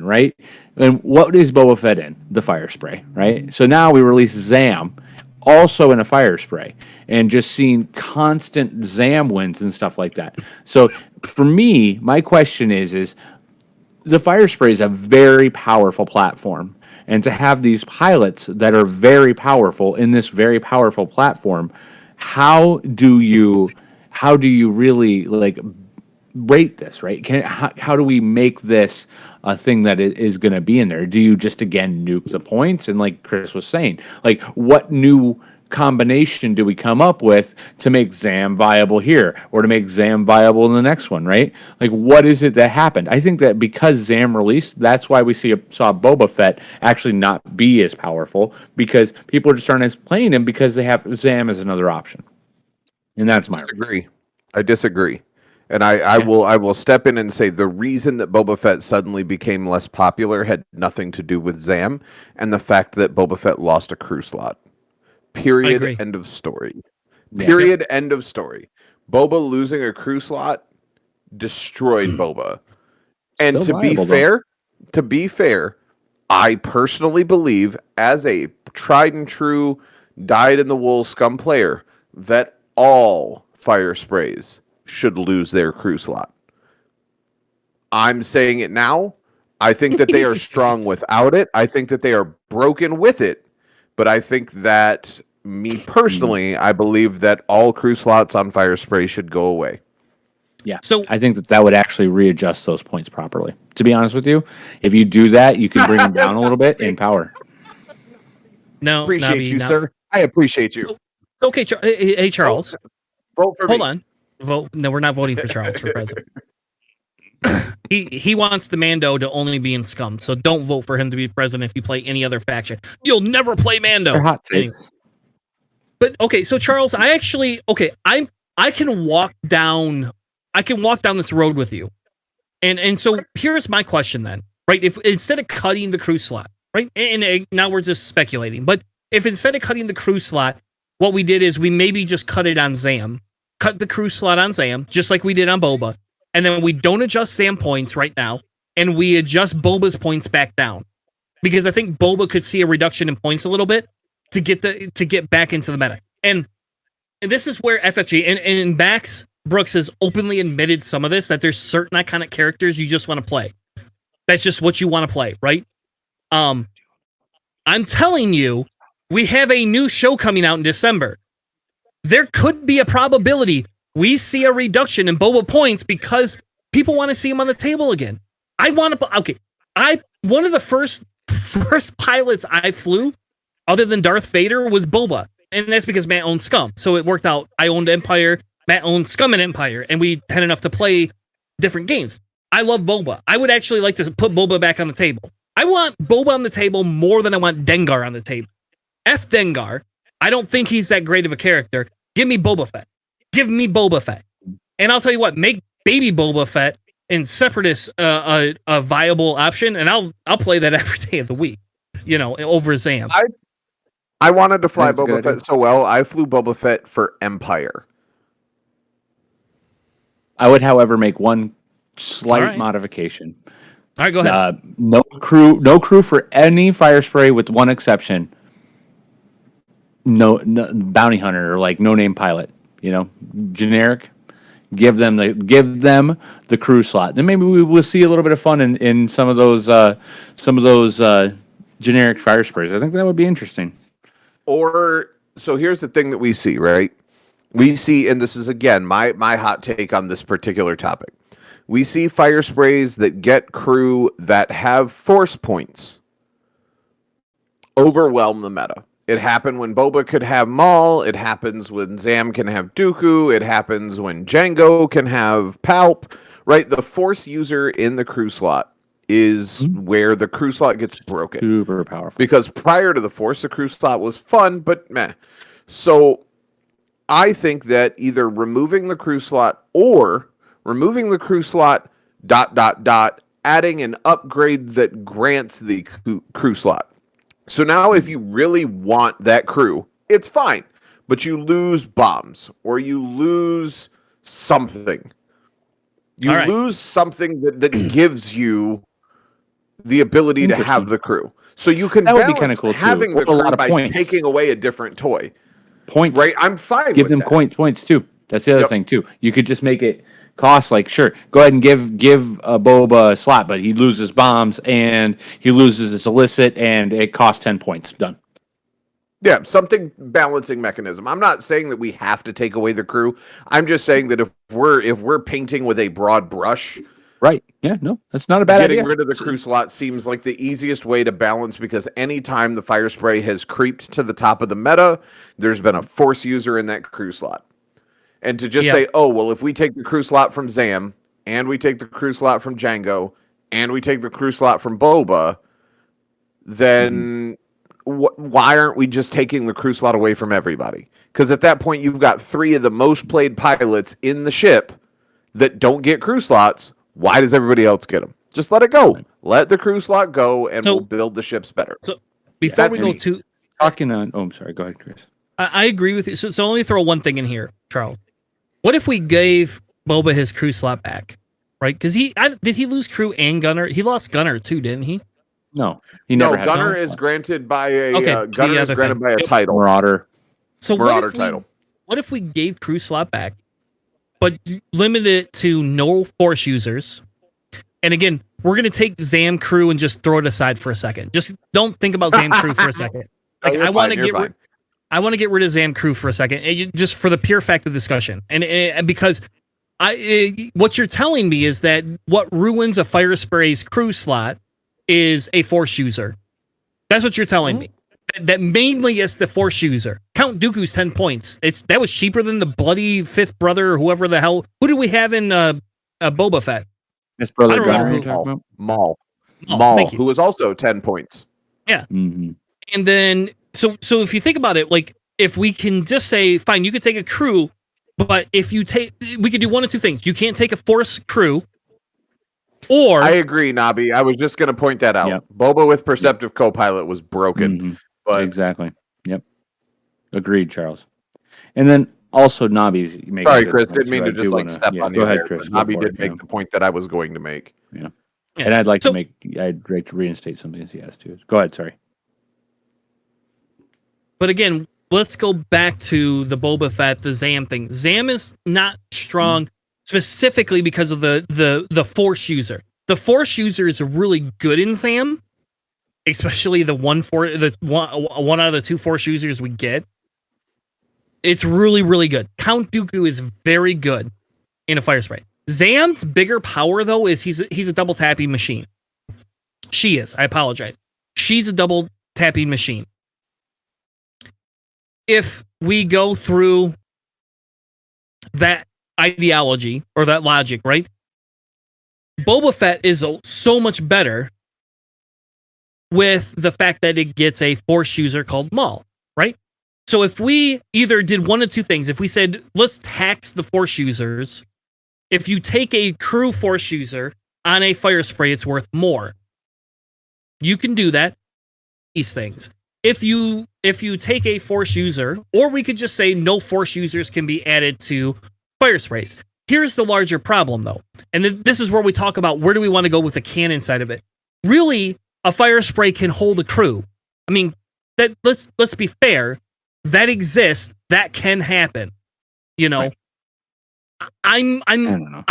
right? And what is Boba Fett in? The fire spray, right? So now we release Zam, also in a fire spray, and just seeing constant Zam wins and stuff like that. So for me, my question is the fire spray is a very powerful platform, and to have these pilots that are very powerful in this very powerful platform, how do you really like rate this, right? How do we make this a thing that is going to be in there? Do you just again nuke the points? And like Chris was saying, like what new combination do we come up with to make Zam viable here or to make Zam viable in the next one, right? Like what is it that happened? I think that because Zam released, that's why we saw Boba Fett actually not be as powerful, because people are just aren't playing him because they have Zam as another option. And that's my I disagree. And I will step in and say the reason that Boba Fett suddenly became less popular had nothing to do with Zam and the fact that Boba Fett lost a crew slot. Period. End of story. Period. End of story. Boba losing a crew slot destroyed Boba. And Still to viable, be fair, I personally believe, as a tried and true, dyed in the wool scum player, that all fire sprays should lose their crew slot. I'm saying it now. I think that they are strong without it. I think that they are broken with it. But I think that, me personally, I believe that all crew slots on fire spray should go away. Yeah. So I think that would actually readjust those points properly. To be honest with you, if you do that, you can bring them down a little bit in power. No, appreciate you, sir. I appreciate you. Okay, hey Charles. Vote for me. Hold on. Vote. No, we're not voting for Charles for president. He wants the Mando to only be in scum, so don't vote for him to be president if you play any other faction. You'll never play Mando. They're hot takes. Anyway. But okay, so Charles, I can walk down this road with you. And so here's my question then, right? If instead of cutting the crew slot, right? And now we're just speculating, but if instead of cutting the crew slot, what we did is we maybe just cut it on Zam, cut the crew slot on Zam, just like we did on Boba. And then we don't adjust Zam points right now, and we adjust Boba's points back down, because I think Boba could see a reduction in points a little bit to get back into the meta. And this is where FFG and Max Brooks has openly admitted some of this, that there's certain iconic characters you just want to play. That's just what you want to play, right? I'm telling you, we have a new show coming out in December. There could be a probability we see a reduction in Boba points because people want to see him on the table again. One of the first pilots I flew, other than Darth Vader, was Boba. And that's because Matt owned Scum. So it worked out. I owned Empire, Matt owned Scum and Empire, and we had enough to play different games. I love Boba. I would actually like to put Boba back on the table. I want Boba on the table more than I want Dengar on the table. F Dengar. I don't think he's that great of a character. Give me Boba Fett. Give me Boba Fett. And I'll tell you what, make baby Boba Fett in Separatist a viable option, and I'll play that every day of the week, over Zam. I wanted to fly Boba Fett so well, I flew Boba Fett for Empire. I would, however, make one slight modification. All right, go ahead. No crew for any fire spray, with one exception. No bounty hunter or like no name pilot. Generic. Give them the crew slot. Then maybe we will see a little bit of fun in some of those generic fire sprays. I think that would be interesting. Or so here's the thing that we see, right? We see, and this is again my hot take on this particular topic. We see fire sprays that get crew that have force points overwhelm the meta. It happened when Boba could have Maul. It happens when Zam can have Dooku. It happens when Jango can have Palp. Right? The force user in the crew slot is where the crew slot gets broken. Super powerful. Because prior to the force, the crew slot was fun, but meh. So I think that either removing the crew slot or removing the crew slot ... adding an upgrade that grants the crew slot. So now if you really want that crew, it's fine. But you lose bombs or you lose something. You lose something that gives you the ability to have the crew. So you can balance kind of cool having the crew by taking away a different toy. Points. Right? I'm fine Give with them that. Points too. That's the other thing too. You could just make it cost like, sure, go ahead and give Boba a slot, but he loses bombs and he loses his illicit and it costs 10 points. Done. Yeah, something balancing mechanism. I'm not saying that we have to take away the crew. I'm just saying that if we're painting with a broad brush, right? Yeah, no, that's not a bad idea. Getting rid of the crew slot seems like the easiest way to balance because anytime the fire spray has creeped to the top of the meta, there's been a force user in that crew slot. And to just say, oh, well, if we take the crew slot from Zam, and we take the crew slot from Jango, and we take the crew slot from Boba, then why aren't we just taking the crew slot away from everybody? Because at that point, you've got 3 of the most played pilots in the ship that don't get crew slots. Why does everybody else get them? Just let it go. Let the crew slot go, and we'll build the ships better. So before we go to... Talking on... Oh, I'm sorry. Go ahead, Chris. I agree with you. So let me throw one thing in here, Charles. What if we gave Boba his crew slot back, right? Because did he lose crew and gunner? He lost gunner too, didn't he? No, he never had gunner is granted by a title. Marauder. So Marauder title. What if we gave crew slot back, but limited it to no force users? And again, we're gonna take Zam crew and just throw it aside for a second. Just don't think about Zam crew for a second. Like I want to get rid of Zam crew for a second, just for the pure fact of discussion, and because what you're telling me is that what ruins a fire spray's crew slot is a force user. That's what you're telling me. That mainly is the force user. Count Dooku's 10 points. That was cheaper than the bloody fifth brother or whoever the hell. Who do we have in Boba Fett? His brother Gunner. You're talking about? Maul, who was also 10 points. Yeah, and then. So if you think about it, like if we can just say, fine, you could take a crew, but we could do one of two things. You can't take a force crew, or I agree, Nabi. I was just going to point that out. Yep. Boba with Perceptive Co-Pilot was broken, but exactly. Yep. Agreed, Charles. And then also Nabi's. Sorry, Chris. Didn't mean to just step on you. Go ahead, Chris. Nabi did make the point that I was going to make. Yeah. And I'd like to reinstate something as he asked too. Go ahead. Sorry. But again, let's go back to the Boba Fett, the Zam thing. Zam is not strong specifically because of the Force user. The Force user is really good in Zam, especially the one out of the 2 Force users we get. It's really, really good. Count Dooku is very good in a fire spray. Zam's bigger power, though, is he's a double tapping machine. She is. I apologize. She's a double tapping machine. If we go through that ideology or that logic, right? Boba Fett is so much better with the fact that it gets a force user called Maul, right? So if we either did one of two things, if we said, let's tax the force users, if you take a crew force user on a fire spray, it's worth more. You can do that. These things. If you take a force user, or we could just say no force users can be added to fire sprays. Here's the larger problem, though. And this is where we talk about where do we want to go with the canon side of it. Really, a fire spray can hold a crew. I mean, let's be fair. That exists. That can happen. You know, don't know.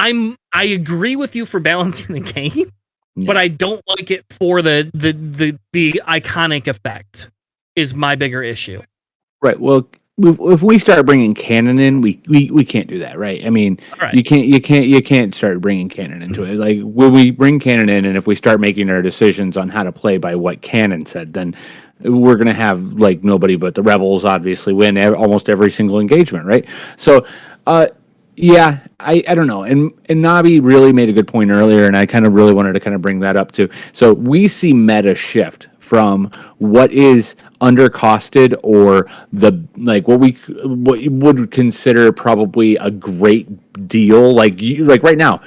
I agree with you for balancing the game, but Yeah. I don't like it for the iconic effect is my bigger issue. Right. Well, if we start bringing canon in, we can't do that, right? I mean, All right. you can't start bringing canon into it. Like when we bring canon in, and if we start making our decisions on how to play by what canon said, then we're gonna have like nobody but the rebels obviously win almost every single engagement, right? So, yeah, I don't know. And Nabi really made a good point earlier, and I kind of really wanted to kind of bring that up too. So we see meta shift from what is undercosted or the like what you would consider probably a great deal, like right now,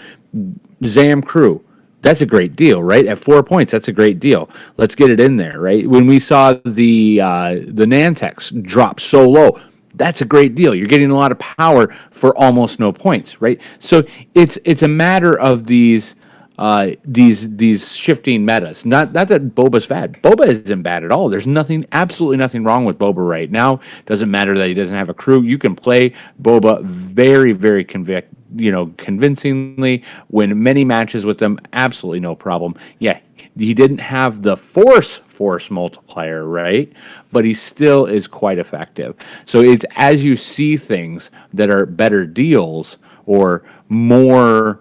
Zam Crew. That's a great deal, right? At 4 points, that's a great deal. Let's get it in there, right? When we saw the Nantex drop so low, that's a great deal. You're getting a lot of power for almost no points, right? So it's a matter of these shifting metas. Not that Boba's bad. Boba isn't bad at all. There's absolutely nothing wrong with Boba right now. Doesn't matter that he doesn't have a crew. You can play Boba very, very convincingly, win many matches with them, absolutely no problem. Yeah, he didn't have the force multiplier, right? But he still is quite effective. So it's as you see things that are better deals or more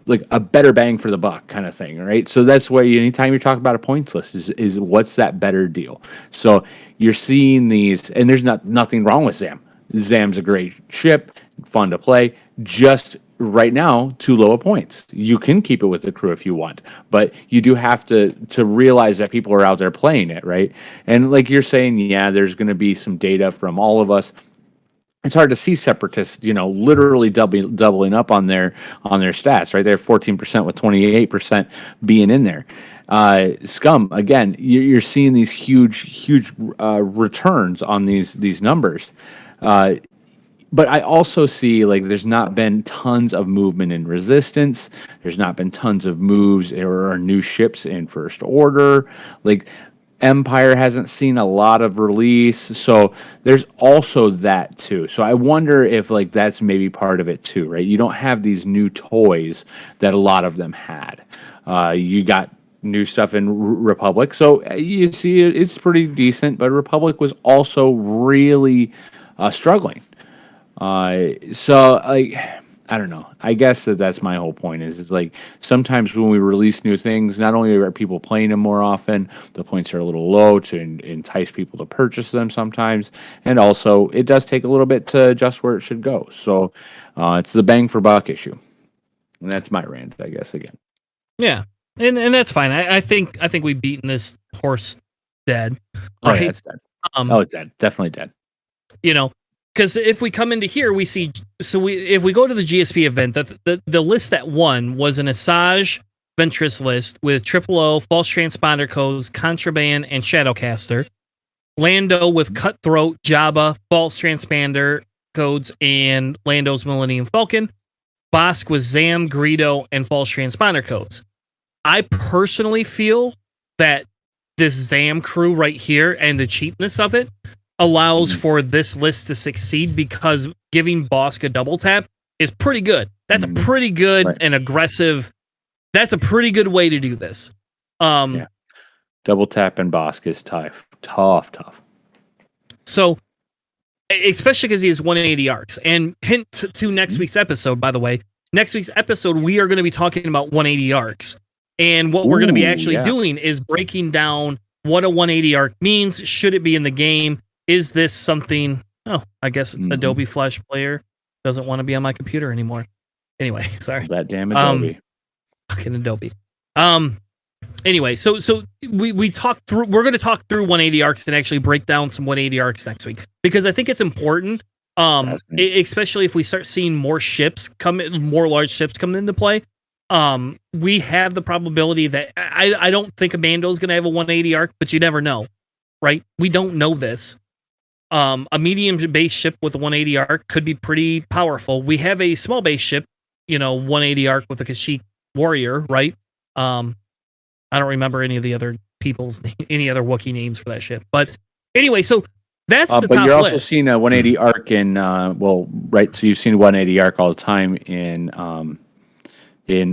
like a better bang for the buck kind of thing, right? So that's why anytime you're talking about a points list is what's that better deal. So you're seeing these, and there's nothing wrong with Zam. Zam's a great ship, fun to play. Just right now, too low of points. You can keep it with the crew if you want, but you do have to realize that people are out there playing it, right? And like you're saying, yeah, there's going to be some data from all of us. It's hard to see separatists, literally doubling up on their stats, right? They're 14% with 28% being in there. Scum again, you're seeing these huge returns on these numbers. But I also see like there's not been tons of movement in resistance. There's not been tons of moves or new ships in First Order. Like Empire hasn't seen a lot of release, so there's also that too. So I wonder if like that's maybe part of it too, right? You don't have these new toys that a lot of them had. You got new stuff in Republic, so you see it's pretty decent, but Republic was also really struggling. So like I don't know. I guess that's my whole point is like sometimes when we release new things, not only are people playing them more often, the points are a little low to entice people to purchase them sometimes, and also it does take a little bit to adjust where it should go. So it's the bang for buck issue, and that's my rant, I guess. Again, Yeah, and that's fine. I think we've beaten this horse dead. oh Right? yeah, it's dead. It's dead. Definitely dead. Because if we come into here, we see if we go to the GSP event, the list that won was an Asajj Ventress list with Triple O, False Transponder Codes, Contraband, and Shadowcaster. Lando with Cutthroat, Jabba, False Transponder Codes, and Lando's Millennium Falcon. Bosk with Zam, Greedo, and False Transponder Codes. I personally feel that this Zam crew right here and the cheapness of it allows for this list to succeed because giving Bosk a double tap is pretty good. That's a pretty good and aggressive. That's a pretty good way to do this. Yeah. Double tap and Bosk is tough. So, especially because he has 180 arcs. And hint to next week's episode, by the way. Next week's episode, we are going to be talking about 180 arcs. And what we're going to be actually doing is breaking down what a 180 arc means. Should it be in the game? Is this something? Oh, I guess Adobe Flash Player doesn't want to be on my computer anymore. Anyway, sorry. That damn Adobe. Fucking Adobe. Anyway, so we talked through. We're going to talk through 180 arcs and actually break down some 180 arcs next week because I think it's important. Especially if we start seeing more large ships come into play. We have the probability that I don't think a Mando is going to have a 180 arc, but you never know, right? We don't know this. A medium base ship with a 180 arc could be pretty powerful. We have a small base ship, 180 arc with a Kashyyyk warrior, right? I don't remember any other Wookiee names for that ship. But anyway, so That's the but top you're also list. seeing a 180 arc in right. So you've seen 180 arc all the time in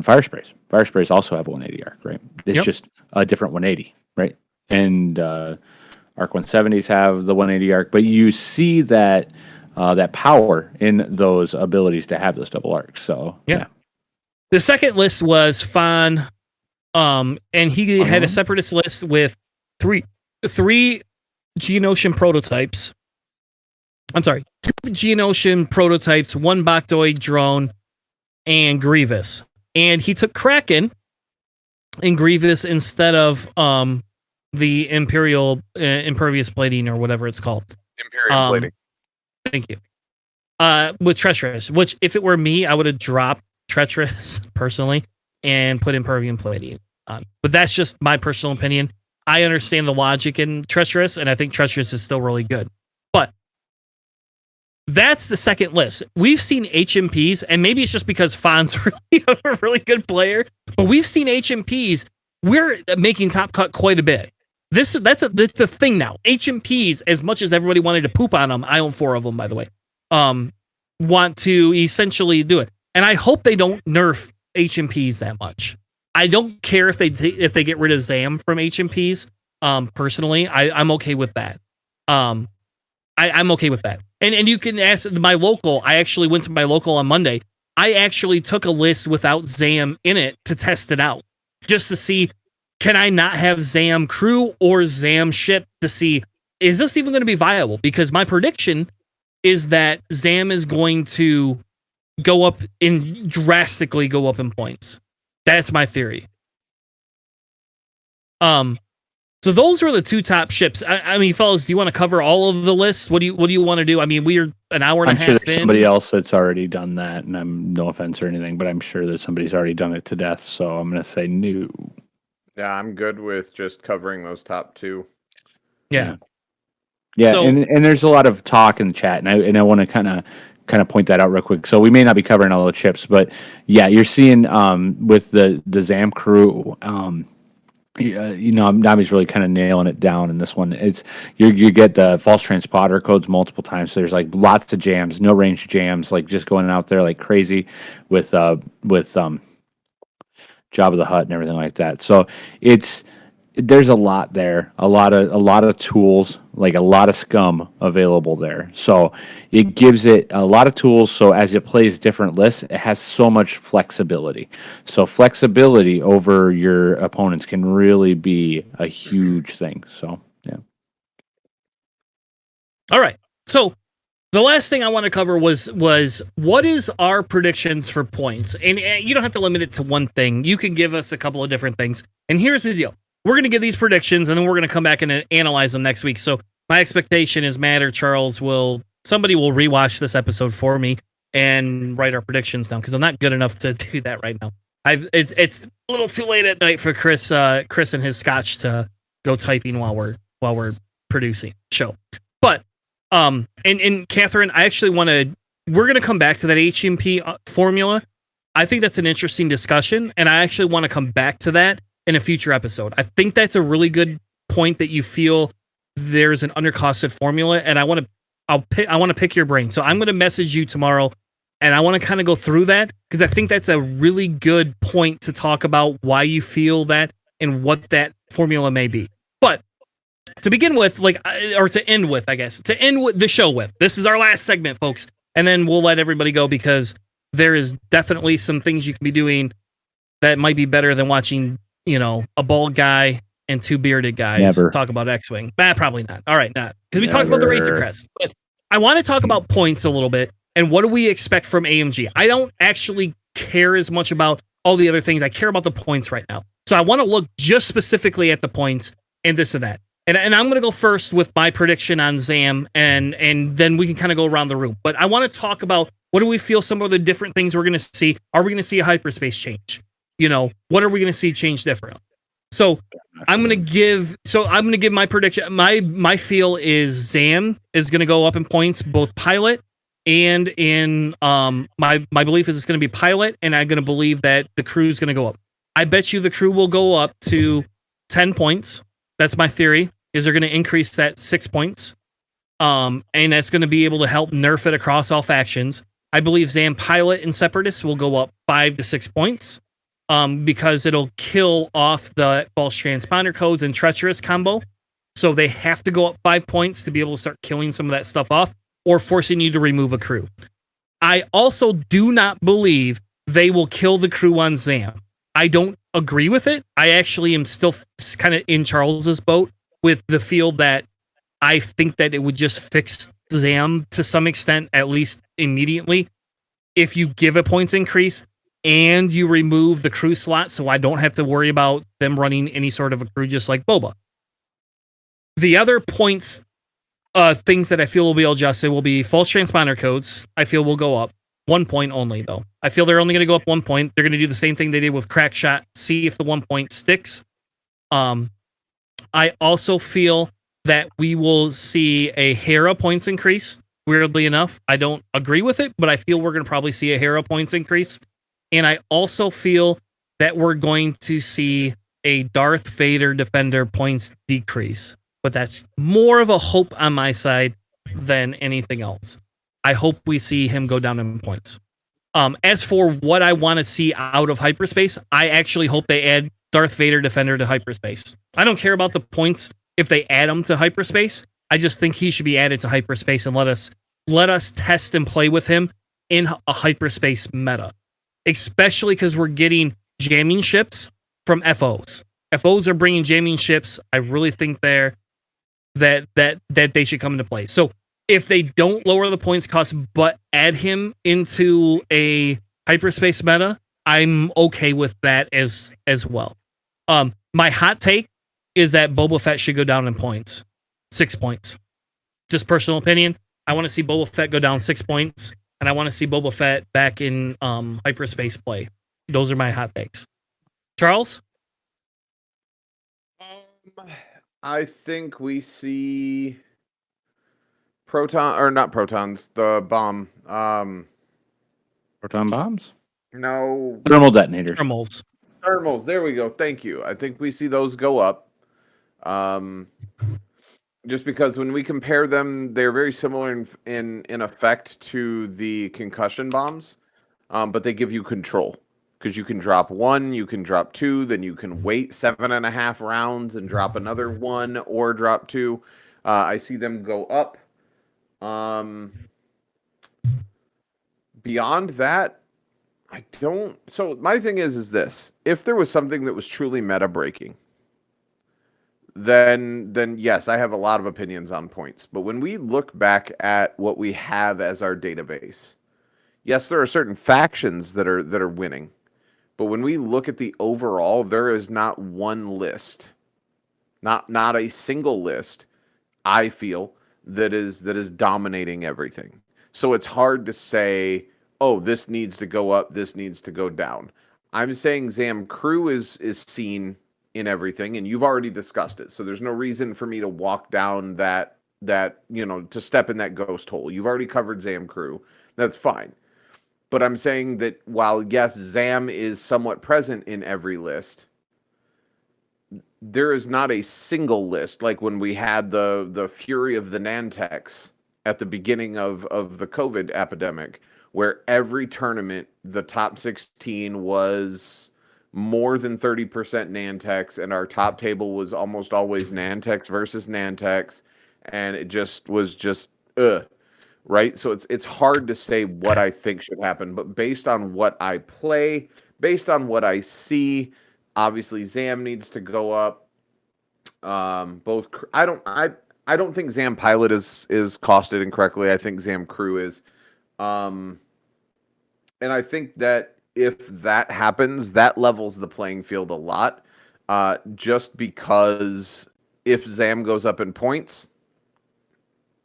fire sprays. Fire sprays also have a 180 arc, right? It's Yep. just a different 180, right? And arc 170s have the 180 arc, but you see that that power in those abilities to have those double arcs. So Yeah. The second list was Fan, and he had a separatist list with three Geonosian prototypes. I'm sorry, 2 Geonosian prototypes, 1 Bactoid drone, and Grievous. And he took Kraken and Grievous instead of the Imperial impervious plating or whatever it's called. Imperium plating. Thank you. With Treacherous, which if it were me, I would have dropped Treacherous personally and put Impervium plating on. But that's just my personal opinion. I understand the logic in Treacherous, and I think Treacherous is still really good. But that's the second list. We've seen HMPs, and maybe it's just because Fawn's really a really good player, but we've seen HMPs. We're making top cut quite a bit. That's the thing now. HMPs, as much as everybody wanted to poop on them, I own 4 of them, by the way. Want to essentially do it, and I hope they don't nerf HMPs that much. I don't care if they get rid of Zam from HMPs. Personally, I'm okay with that. I'm okay with that. And you can ask my local. I actually went to my local on Monday. I actually took a list without Zam in it to test it out, just to see, can I not have Zam crew or Zam ship to see, is this even going to be viable? Because my prediction is that Zam is going to drastically go up in points. That's my theory. So those were the 2 top ships. I mean, fellas, do you want to cover all of the lists? What do you want to do? I mean, we're an hour and a half in. I'm sure there's somebody else that's already done that, and I'm no offense or anything, but I'm sure that somebody's already done it to death. So I'm going to say no. Yeah, I'm good with just covering those top 2. Yeah. So, and there's a lot of talk in the chat, and I want to kind of point that out real quick. So we may not be covering all the chips, but yeah, you're seeing with the Zam crew. Nami's really kind of nailing it down in this one. It's you get the false transponder codes multiple times. So there's like lots of jams, no range jams, like just going out there like crazy with Job of the Hutt and everything like that. So there's a lot there, a lot of tools, like a lot of scum available there. So it gives it a lot of tools. So as it plays different lists, it has so much flexibility. So flexibility over your opponents can really be a huge thing. So yeah. All right. So the last thing I want to cover was what is our predictions for points? And you don't have to limit it to one thing. You can give us a couple of different things. And here's the deal. We're going to give these predictions, and then we're going to come back and analyze them next week. So my expectation is Matt or Charles somebody will rewatch this episode for me and write our predictions down, because I'm not good enough to do that right now. It's a little too late at night for Chris and his scotch to go typing while we're producing show. But and Catherine, I actually we're going to come back to that HMP formula. I think that's an interesting discussion, and I actually want to come back to that in a future episode. I think that's a really good point, that you feel there's an undercosted formula, and I want to pick your brain. So I'm going to message you tomorrow, and I want to kind of go through that, because I think that's a really good point to talk about why you feel that and what that formula may be. But to begin with, to end with the show with, this is our last segment, folks, and then we'll let everybody go, because there is definitely some things you can be doing that might be better than watching, a bald guy and 2 bearded guys talk about X-Wing. Probably not. All right, not. Because we talked about the Razor Crest. But I want to talk about points a little bit, and what do we expect from AMG? I don't actually care as much about all the other things. I care about the points right now. So I want to look just specifically at the points and this and that. And I'm going to go first with my prediction on Zam, and then we can kind of go around the room. But I want to talk about, what do we feel some of the different things we're going to see? Are we going to see a hyperspace change? What are we going to see change differently? So I'm going to give my prediction. My feel is Zam is going to go up in points, both pilot and in my belief is it's going to be pilot, and I'm going to believe that the crew is going to go up. I bet you the crew will go up to 10 points. That's my theory. Is they're going to increase that 6 points. And that's going to be able to help nerf it across all factions. I believe Zam Pilot and Separatists will go up 5 to 6 points, because it'll kill off the false transponder codes and treacherous combo. So they have to go up 5 points to be able to start killing some of that stuff off, or forcing you to remove a crew. I also do not believe they will kill the crew on Zam. I don't agree with it. I actually am still kind of in Charles's boat with the feel that I think that it would just fix Zam to some extent, at least immediately, if you give a points increase and you remove the crew slot, so I don't have to worry about them running any sort of a crew just like Boba. The other points, things that I feel will be adjusted will be false transponder codes. I feel will go up 1 point only, though. I feel they're only going to go up 1 point. They're going to do the same thing they did with Crack Shot, see if the 1 point sticks. I also feel that we will see a Hera points increase. Weirdly enough, I don't agree with it, but I feel we're going to probably see a Hera points increase. And I also feel that we're going to see a Darth Vader Defender points decrease. But that's more of a hope on my side than anything else. I hope we see him go down in points. As for what I want to see out of hyperspace, I actually hope they add Darth Vader Defender to hyperspace. I don't care about the points if they add him to hyperspace. I just think he should be added to hyperspace and let us test and play with him in a hyperspace meta. Especially because we're getting jamming ships from FOs. FOs are bringing jamming ships. I really think that they should come into play. So if they don't lower the points cost but add him into a hyperspace meta, I'm okay with that as well. My hot take is that Boba Fett should go down in points. 6 points. Just personal opinion. I want to see Boba Fett go down 6 points, and I want to see Boba Fett back in hyperspace play. Those are my hot takes. Charles? I think we see not protons, the bomb. Proton bombs? No. Thermal detonators. Thermals. There we go. Thank you. I think we see those go up. Just because when we compare them, they're very similar in effect to the concussion bombs, but they give you control. Because you can drop 1, you can drop 2, then you can wait 7.5 rounds and drop another 1 or drop 2. I see them go up. Beyond that, I don't. So my thing is this: if there was something that was truly meta breaking, then yes, I have a lot of opinions on points. But when we look back at what we have as our database, yes, there are certain factions that are winning. But when we look at the overall, there is not one list, not a single list, I feel, that is dominating everything. So it's hard to say, oh, this needs to go up, this needs to go down. I'm saying Zam Crew is seen in everything, and you've already discussed it. So there's no reason for me to walk down that to step in that ghost hole. You've already covered Zam Crew. That's fine. But I'm saying that while, yes, Zam is somewhat present in every list, there is not a single list, like when we had the fury of the Nantex at the beginning of the COVID epidemic, where every tournament, the top 16 was more than 30% Nantex, and our top table was almost always Nantex versus Nantex, and it just was right? So it's hard to say what I think should happen, but based on what I play, based on what I see, obviously Zam needs to go up. I don't think Zam Pilot is costed incorrectly. I think Zam Crew is. And I think that if that happens, that levels the playing field a lot. Just because if Zam goes up in points,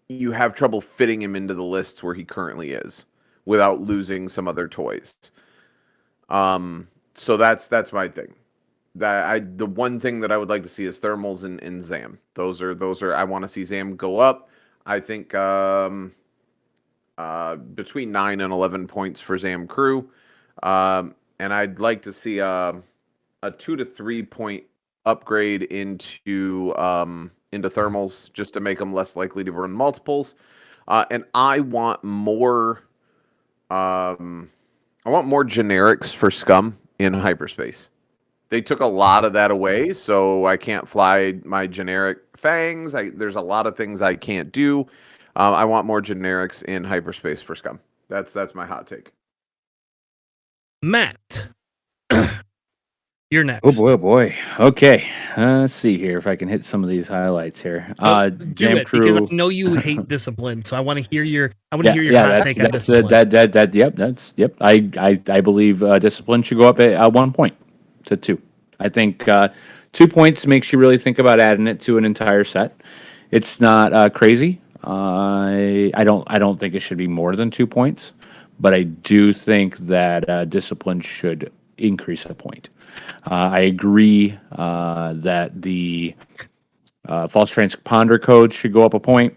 you have trouble fitting him into the lists where he currently is without losing some other toys. So that's my thing. The one thing that I would like to see is thermals in Zam. Those are I want to see Zam go up. I think between 9 and 11 points for Zam Crew. And I'd like to see a 2 to 3 point upgrade into into thermals just to make them less likely to run multiples. And I want more. I want more generics for scum in hyperspace. They took a lot of that away, so I can't fly my generic fangs. There's a lot of things I can't do. I want more generics in hyperspace for scum. That's my hot take. Matt, you're next. Oh boy. Okay. Let's see here if I can hit some of these highlights here. Do Jam it Crew. because I know you hate discipline, so I want to hear your hot take on that's discipline. yep. I believe discipline should go up at 1 point to 2. I think 2 points makes you really think about adding it to an entire set. It's not crazy. I don't think it should be more than 2 points, but I do think that discipline should increase a point. I agree that the false transponder code should go up a point.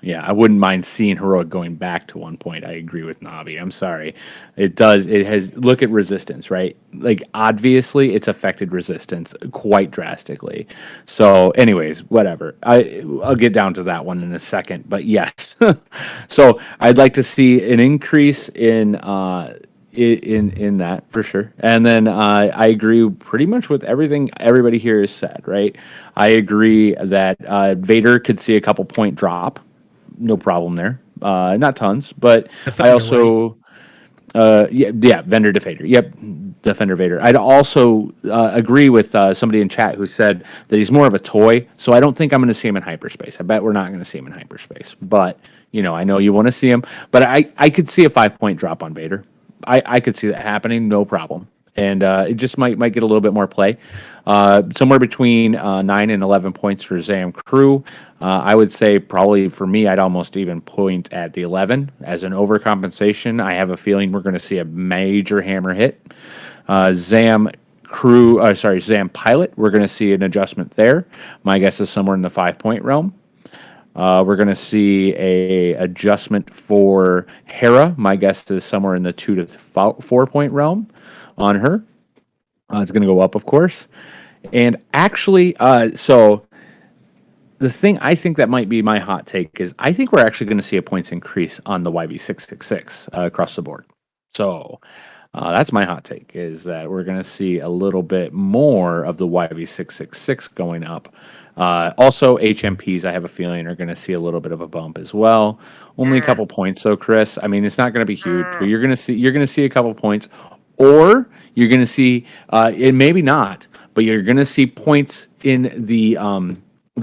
Yeah, I wouldn't mind seeing heroic going back to 1 point. I agree with Navi. I'm sorry. It does. It has. Look at resistance, right? Like, obviously, it's affected resistance quite drastically. So, anyways, whatever. I'll get down to that one in a second. But yes, so I'd like to see an increase in that for sure. And then I agree pretty much with everything everybody here has said, right? I agree that Vader could see a couple point drop. No problem there. Not tons, but Defender, I also Vendor Defender. Yep, Defender Vader. I'd also agree with somebody in chat who said that he's more of a toy, so I don't think I'm going to see him in hyperspace. I bet we're not going to see him in hyperspace. But, I know you want to see him, but I could see a 5 point drop on Vader. I could see that happening, no problem. And it just might get a little bit more play. Somewhere between 9 and 11 points for Zam Crew. I would say probably for me, I'd almost even point at the 11 as an overcompensation. I have a feeling we're going to see a major hammer hit. Zam Pilot, we're going to see an adjustment there. My guess is somewhere in the 5 point realm. We're going to see a adjustment for Hera. My guess is somewhere in the 2 to 4 point realm on her. It's going to go up, of course. And actually, so the thing I think that might be my hot take is I think we're actually going to see a points increase on the YV666 across the board. So that's my hot take, is that we're going to see a little bit more of the YV666 going up. Also, HMPs, I have a feeling, are going to see a little bit of a bump as well. Only a couple points, though, Chris. I mean, it's not going to be huge, but you're going to see a couple points, or you're going to see it. Maybe not, but you're going to see points in the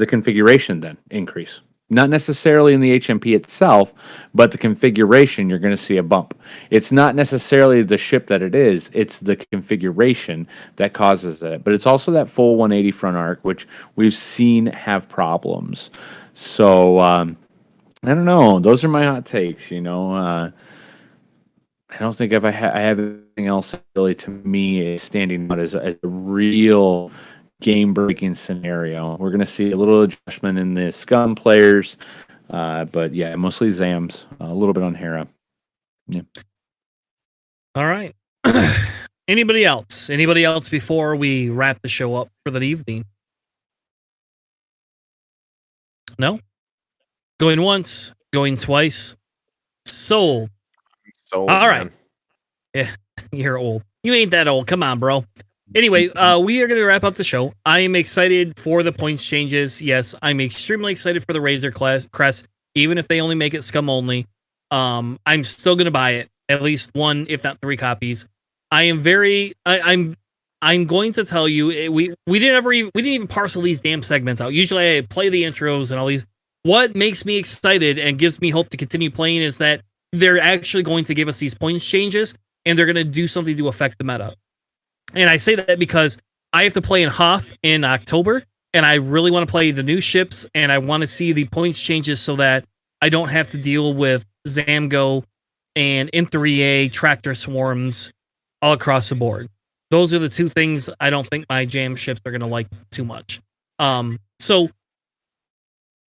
configuration then increase. Not necessarily in the HMP itself, but the configuration, you're going to see a bump. It's not necessarily the ship that it is, it's the configuration that causes it. But it's also that full 180 front arc, which we've seen have problems. So, I don't know. Those are my hot takes, I don't think I have anything else really to me standing out as a real game-breaking scenario. We're going to see a little adjustment in the scum players, but yeah, mostly Zams, a little bit on Hera. Yeah. All right. Anybody else? Anybody else before we wrap the show up for the evening? No? Going once, going twice. Sold. So All right. Yeah, you're old. You ain't that old. Come on, bro. Anyway, we are going to wrap up the show. I am excited for the points changes. Yes, I'm extremely excited for the Razor Crest, even if they only make it scum only. I'm still going to buy it, at least 1, if not 3 copies. I am I'm going to tell you, we didn't even parcel these damn segments out. Usually I play the intros and all these. What makes me excited and gives me hope to continue playing is that they're actually going to give us these points changes, and they're going to do something to affect the meta. And I say that because I have to play in Hoth in October, and I really want to play the new ships, and I want to see the points changes so that I don't have to deal with Zamgo and M3A tractor swarms all across the board. Those are the 2 things I don't think my jam ships are going to like too much. So,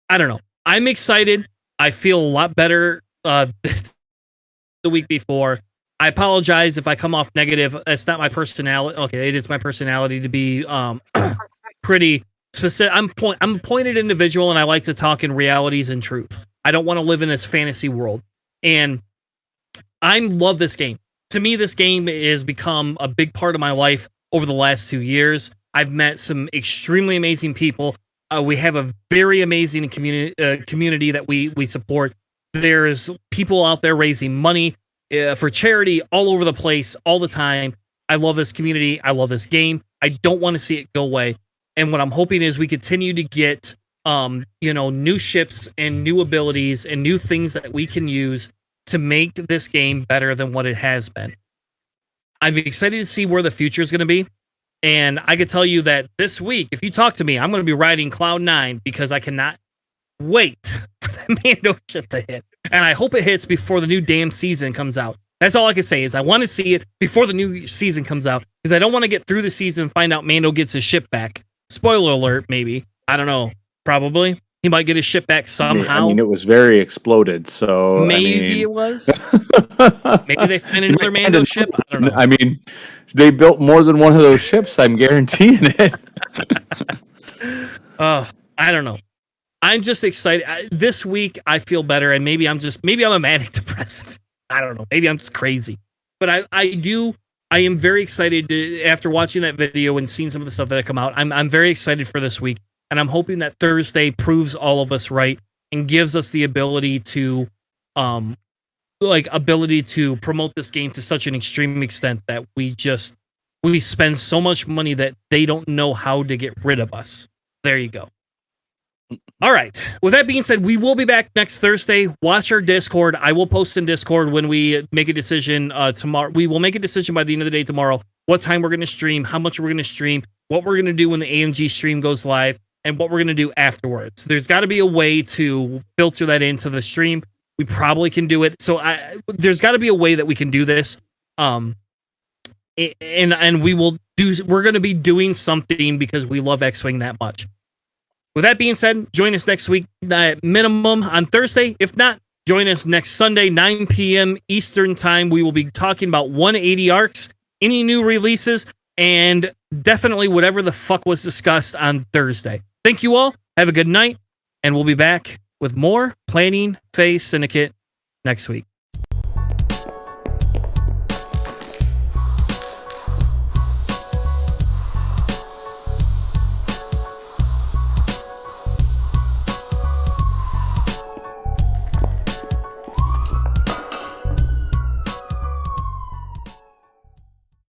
I don't know. I'm excited. I feel a lot better the week before. I apologize if I come off negative. It's not my personality. Okay, it is my personality to be pretty specific. I'm a pointed individual, and I like to talk in realities and truth. I don't want to live in this fantasy world, and I love this game. To me, this game has become a big part of my life over the last 2 years. I've met some extremely amazing people. We have a very amazing community that we support. There's people out there raising money for charity all over the place, all the time. I love this community. I love this game. I don't want to see it go away. And what I'm hoping is we continue to get, new ships and new abilities and new things that we can use to make this game better than what it has been. I'm excited to see where the future is going to be. And I could tell you that this week, if you talk to me, I'm going to be riding Cloud 9 because I cannot wait for that Mando ship to hit. And I hope it hits before the new damn season comes out. That's all I can say is I want to see it before the new season comes out because I don't want to get through the season and find out Mando gets his ship back. Spoiler alert, maybe. I don't know. Probably. He might get his ship back somehow. I mean, it was very exploded, so... Maybe it was. Maybe they find another Mando ship. I don't know. I mean, they built more than one of those ships. I'm guaranteeing it. I don't know. I'm just excited. This week, I feel better, and maybe I'm a manic depressive. I don't know. Maybe I'm just crazy. But I am very excited after watching that video and seeing some of the stuff that come out. I'm very excited for this week, and I'm hoping that Thursday proves all of us right and gives us the ability to promote this game to such an extreme extent that we spend so much money that they don't know how to get rid of us. There you go. All right. With that being said, we will be back next Thursday. Watch our Discord. I will post in Discord when we make a decision tomorrow. We will make a decision by the end of the day tomorrow what time we're going to stream, how much we're going to stream, what we're going to do when the AMG stream goes live, and what we're going to do afterwards. There's got to be a way to filter that into the stream. We probably can do it. So there's got to be a way that we can do this. And we're going to be doing something because we love X-Wing that much. With that being said, join us next week at minimum on Thursday. If not, join us next Sunday, 9 p.m. Eastern time. We will be talking about 180 arcs, any new releases, and definitely whatever the fuck was discussed on Thursday. Thank you all. Have a good night, and we'll be back with more Planning Phase Syndicate next week.